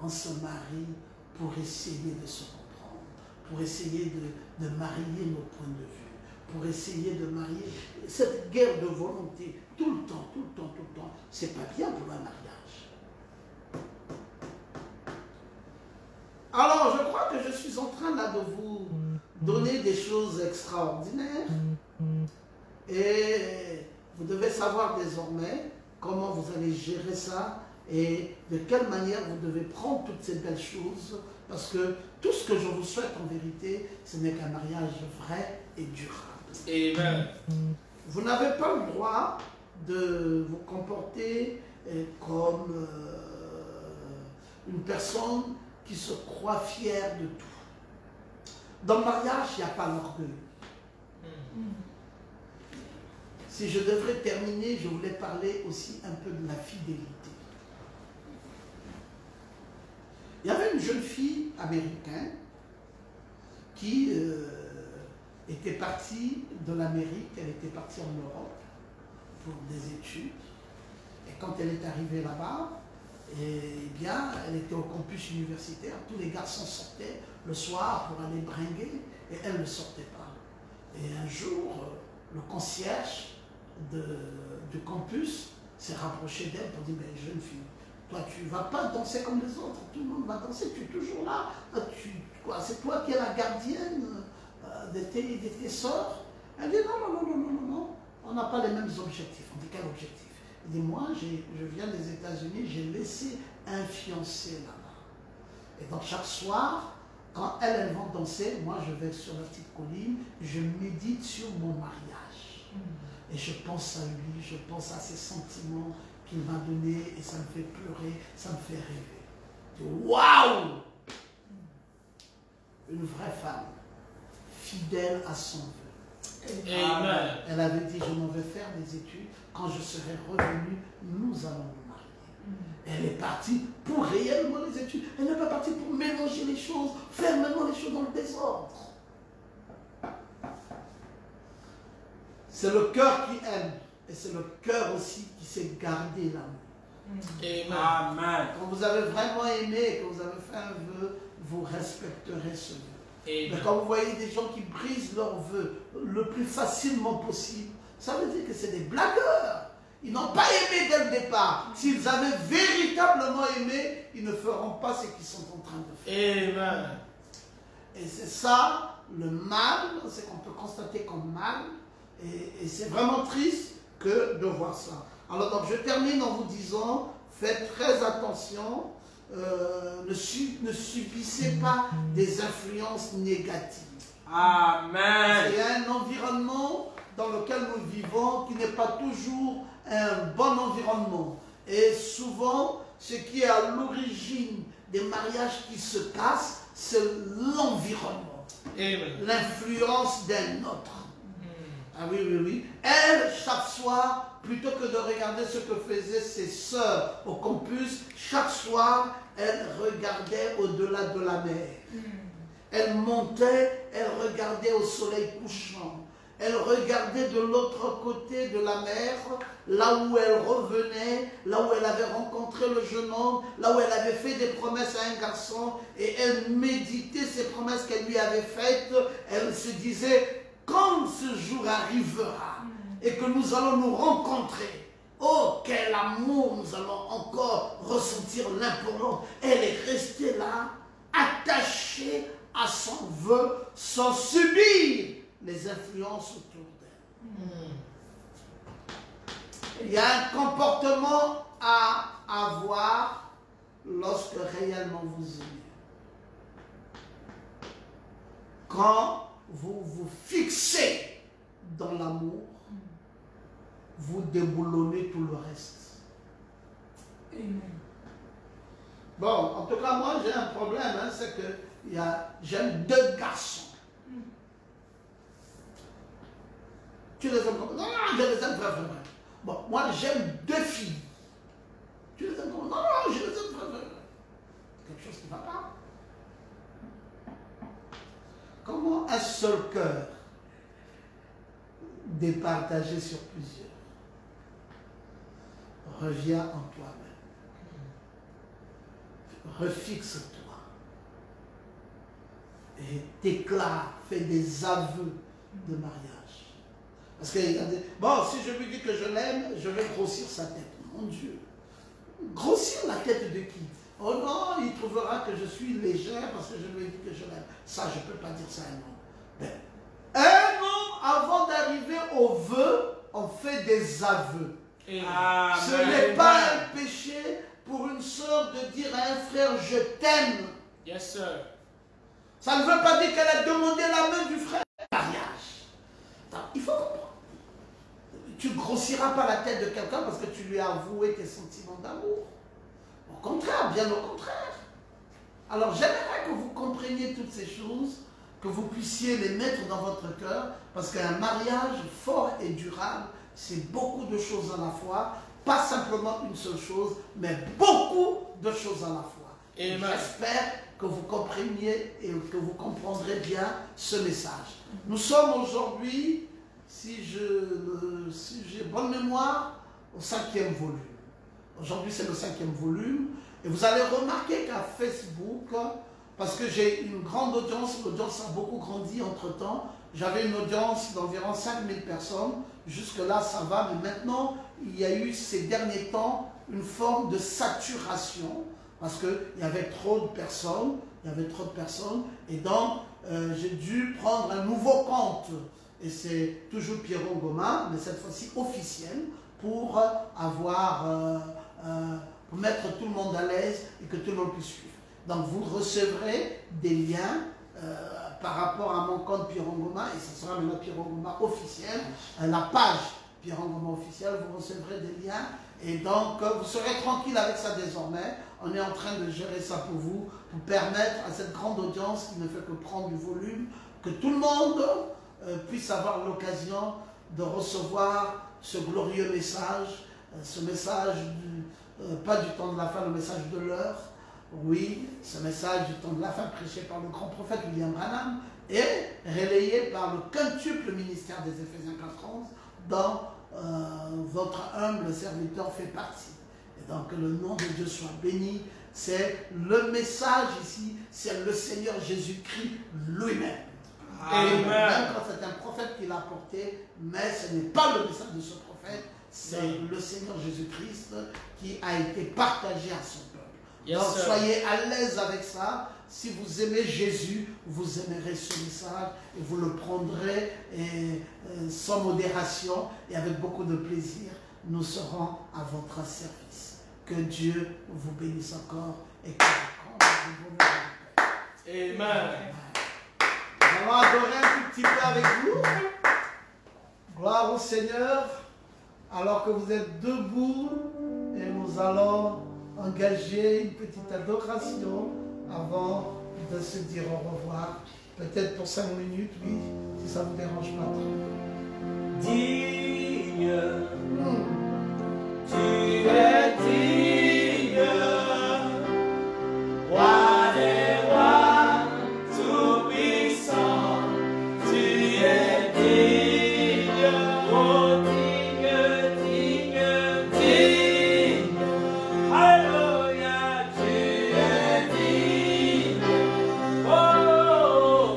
On se marie pour essayer de se comprendre, pour essayer de marier nos points de vue, pour essayer de marier cette guerre de volonté tout le temps, tout le temps, tout le temps. C'est pas bien pour un mariage. Alors, je crois que je suis en train là de vous donner des choses extraordinaires et vous devez savoir désormais comment vous allez gérer ça et de quelle manière vous devez prendre toutes ces belles choses, parce que tout ce que je vous souhaite en vérité, ce n'est qu'un mariage vrai et durable. Amen. Vous n'avez pas le droit de vous comporter comme une personne qui se croit fière de tout. Dans le mariage, il n'y a pas l'orgueil. Si je devrais terminer, je voulais parler aussi un peu de la fidélité. Il y avait une jeune fille américaine qui était partie de l'Amérique, elle était partie en Europe pour des études. Et quand elle est arrivée là-bas, eh bien, elle était au campus universitaire, tous les garçons sortaient le soir pour aller bringuer et elle ne sortait pas. Et un jour, le concierge du campus s'est rapproché d'elle pour dire, mais jeune fille, toi tu ne vas pas danser comme les autres, tout le monde va danser, tu es toujours là, c'est toi qui es la gardienne de tes sœurs. Elle dit non, on n'a pas les mêmes objectifs. On dit quel objectif? Elle dit moi je viens des États-Unis, j'ai laissé un fiancé là-bas. Et donc chaque soir, quand elles vont danser, moi je vais sur la petite colline, je médite sur mon mariage. Et je pense à lui, je pense à ses sentiments qu'il m'a donnés et ça me fait pleurer, ça me fait rêver. Waouh! Une vraie femme, fidèle à son vœu. Amen. Elle avait dit, je m'en vais faire des études, quand je serai revenu, nous allons nous marier. Elle est partie pour réellement les études. Elle n'est pas partie pour mélanger les choses, faire maintenant les choses dans le désordre. C'est le cœur qui aime et c'est le cœur aussi qui sait garder l'amour. Amen. Quand vous avez vraiment aimé et que vous avez fait un vœu, vous respecterez ce vœu. Mais quand vous voyez des gens qui brisent leur vœu le plus facilement possible, ça veut dire que c'est des blagueurs. Ils n'ont pas aimé dès le départ. S'ils avaient véritablement aimé, ils ne feront pas ce qu'ils sont en train de faire. Amen. Et c'est ça, le mal, c'est qu'on peut constater comme mal. Et c'est vraiment triste que de voir ça. Alors donc je termine en vous disant, faites très attention, ne subissez pas des influences négatives. Amen. Il y a un environnement dans lequel nous vivons qui n'est pas toujours un bon environnement. Et souvent, ce qui est à l'origine des mariages qui se cassent, c'est l'environnement. l'influence d'un autre. Ah oui, oui, oui. Elle, chaque soir, plutôt que de regarder ce que faisaient ses sœurs au campus, chaque soir, elle regardait au-delà de la mer. Elle montait, elle regardait au soleil couchant. Elle regardait de l'autre côté de la mer, là où elle revenait, là où elle avait rencontré le jeune homme, là où elle avait fait des promesses à un garçon, et elle méditait ces promesses qu'elle lui avait faites. Elle se disait, quand ce jour arrivera et que nous allons nous rencontrer, oh, quel amour nous allons encore ressentir l'un pour l'autre. Elle est restée là, attachée à son vœu, sans subir les influences autour d'elle. Il y a un comportement à avoir lorsque réellement vous aimez. Quand vous vous fixez dans l'amour, vous déboulonnez tout le reste. Amen. Bon, en tout cas, moi j'ai un problème, hein, c'est que j'aime 2 garçons. Tu les aimes comme... Non, non, je les aime vraiment. Bon, moi j'aime 2 filles. Tu les aimes comme... Non, non, je les aime vraiment. Quelque chose qui ne va pas. Comment un seul cœur départagé sur plusieurs? Reviens en toi-même. Refixe-toi. Et déclare, fais des aveux de mariage. Parce qu'il y a des... Bon, si je lui dis que je l'aime, je vais grossir sa tête. Mon Dieu. Grossir la tête de qui? Oh non, il trouvera que je suis légère parce que je lui ai dit que je l'aime. Ça, je ne peux pas dire ça à un homme. Mais un homme, avant d'arriver au vœu, on fait des aveux. Amen. Ce n'est pas un péché pour une sœur de dire à un frère, je t'aime. Yes, sir. Ça ne veut pas dire qu'elle a demandé la main du frère. Mariage. Attends, il faut comprendre. Tu ne grossiras pas la tête de quelqu'un parce que tu lui as avoué tes sentiments d'amour. Au contraire, bien au contraire. Alors j'aimerais que vous compreniez toutes ces choses, que vous puissiez les mettre dans votre cœur, parce qu'un mariage fort et durable, c'est beaucoup de choses à la fois, pas simplement une seule chose, mais beaucoup de choses à la fois. J'espère que vous compreniez et que vous comprendrez bien ce message. Nous sommes aujourd'hui, si j'ai bonne mémoire, au 5e volume. Aujourd'hui, c'est le 5e volume. Et vous allez remarquer qu'à Facebook, parce que j'ai une grande audience, l'audience a beaucoup grandi entre-temps. J'avais une audience d'environ 5000 personnes. Jusque-là, ça va. Mais maintenant, il y a eu ces derniers temps une forme de saturation. Parce qu'il y avait trop de personnes. Et donc, j'ai dû prendre un nouveau compte. Et c'est toujours Pierron Goma, mais cette fois-ci officiel, pour pour mettre tout le monde à l'aise et que tout le monde puisse suivre. Donc vous recevrez des liens par rapport à mon compte Pierron Goma, et ce sera maintenant Pierron Goma officiel, la page Pierron Goma officiel, vous recevrez des liens, et donc vous serez tranquille avec ça désormais. On est en train de gérer ça pour vous, pour permettre à cette grande audience qui ne fait que prendre du volume, que tout le monde puisse avoir l'occasion de recevoir ce glorieux message, ce message pas du temps de la fin, le message de l'heure, oui, ce message du temps de la fin prêché par le grand prophète William Branham et relayé par le quintuple ministère des Éphésiens 4:11 dont votre humble serviteur fait partie. Et donc que le nom de Dieu soit béni. C'est le message ici, c'est le Seigneur Jésus-Christ lui-même. Amen. Même quand c'est un prophète qui l'a porté, mais ce n'est pas le message de ce prophète, c'est le Seigneur Jésus-Christ qui a été partagé à son peuple. Yes, donc soyez à l'aise avec ça. Si vous aimez Jésus, vous aimerez ce message et vous le prendrez sans modération et avec beaucoup de plaisir. Nous serons à votre service. Que Dieu vous bénisse encore et que vous preniez de bonheur. Amen. Nous allons adorer un tout petit peu avec vous. Gloire au Seigneur. Alors que vous êtes debout, et nous allons engager une petite adoration avant de se dire au revoir. Peut-être pour 5 minutes, oui, si ça ne vous dérange pas trop. Digne, tu es digne, roi des rois, tout-puissant, tu es digne, oh digne, digne, digne, alléluia, tu es digne, oh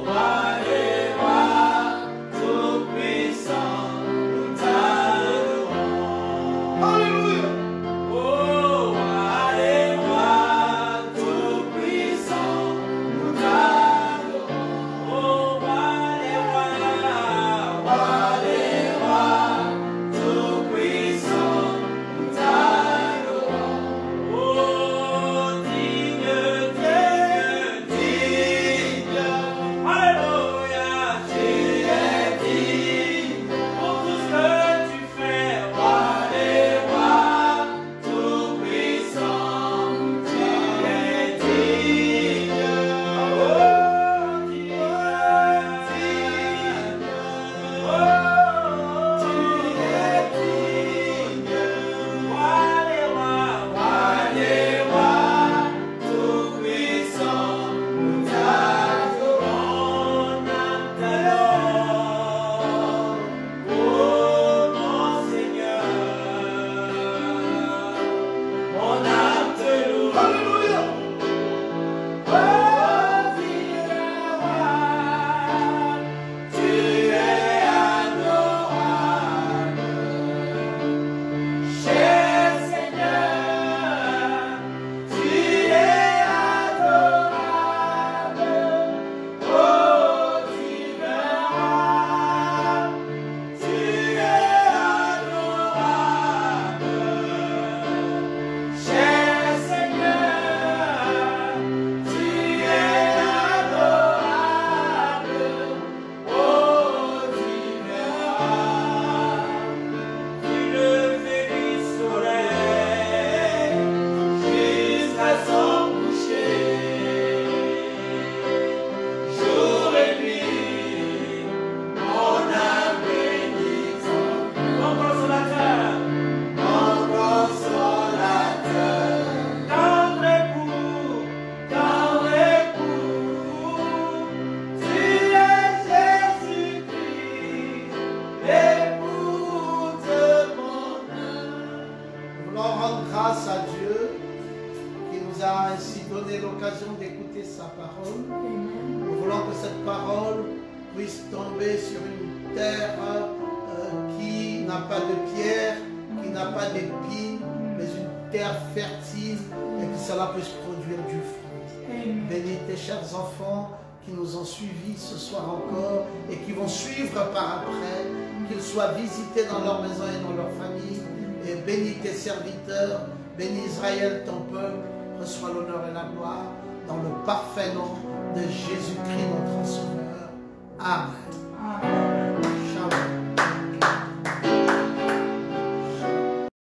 roi des rois, tout-puissant, nous t'adorons. Alléluia. Oh, roi des rois, tout-puissant, nous t'adorons. Oh, roi des rois, tout-puissant, nous t'adorons. Oh, digne, digne, digne, alléluia, tu es digne pour tout ce que tu fais, roi des rois, tout-puissant, tu es digne. Oh, digne, digne, oh, tu es digne, roi des rois, tout-puissant, nous t'adorons, nous t'adorons. Oh mon Seigneur, mon âme te loue. Alléluia. Oh digne roi, tu es adorable. Cher Seigneur, tu es adorable. Oh divin roi, tu es adorable. Cher Seigneur, tu es adorable. Oh divin roi, tu le fais du soleil jusqu'à son coucher. Jour et nuit, mon âme bénit mon consolateur, tendre époux, tu es Jésus-Christ, l'époux de mon âme. Nous voulons rendre grâce à Dieu qui nous a ainsi donné l'occasion d'écouter sa parole. Nous voulons que cette parole puisse tomber sur une terre qui n'a pas de pierre, qui n'a pas d'épines, mais une terre fertile et que cela puisse produire du fruit. Bénis tes chers enfants qui nous ont suivis ce soir encore et qui vont suivre par après, qu'ils soient visités dans leur maison et dans leur famille. Et bénis tes serviteurs, bénis Israël, ton peuple, reçois l'honneur et la gloire dans le parfait nom de Jésus-Christ, notre Sauveur. Amen. Shalom.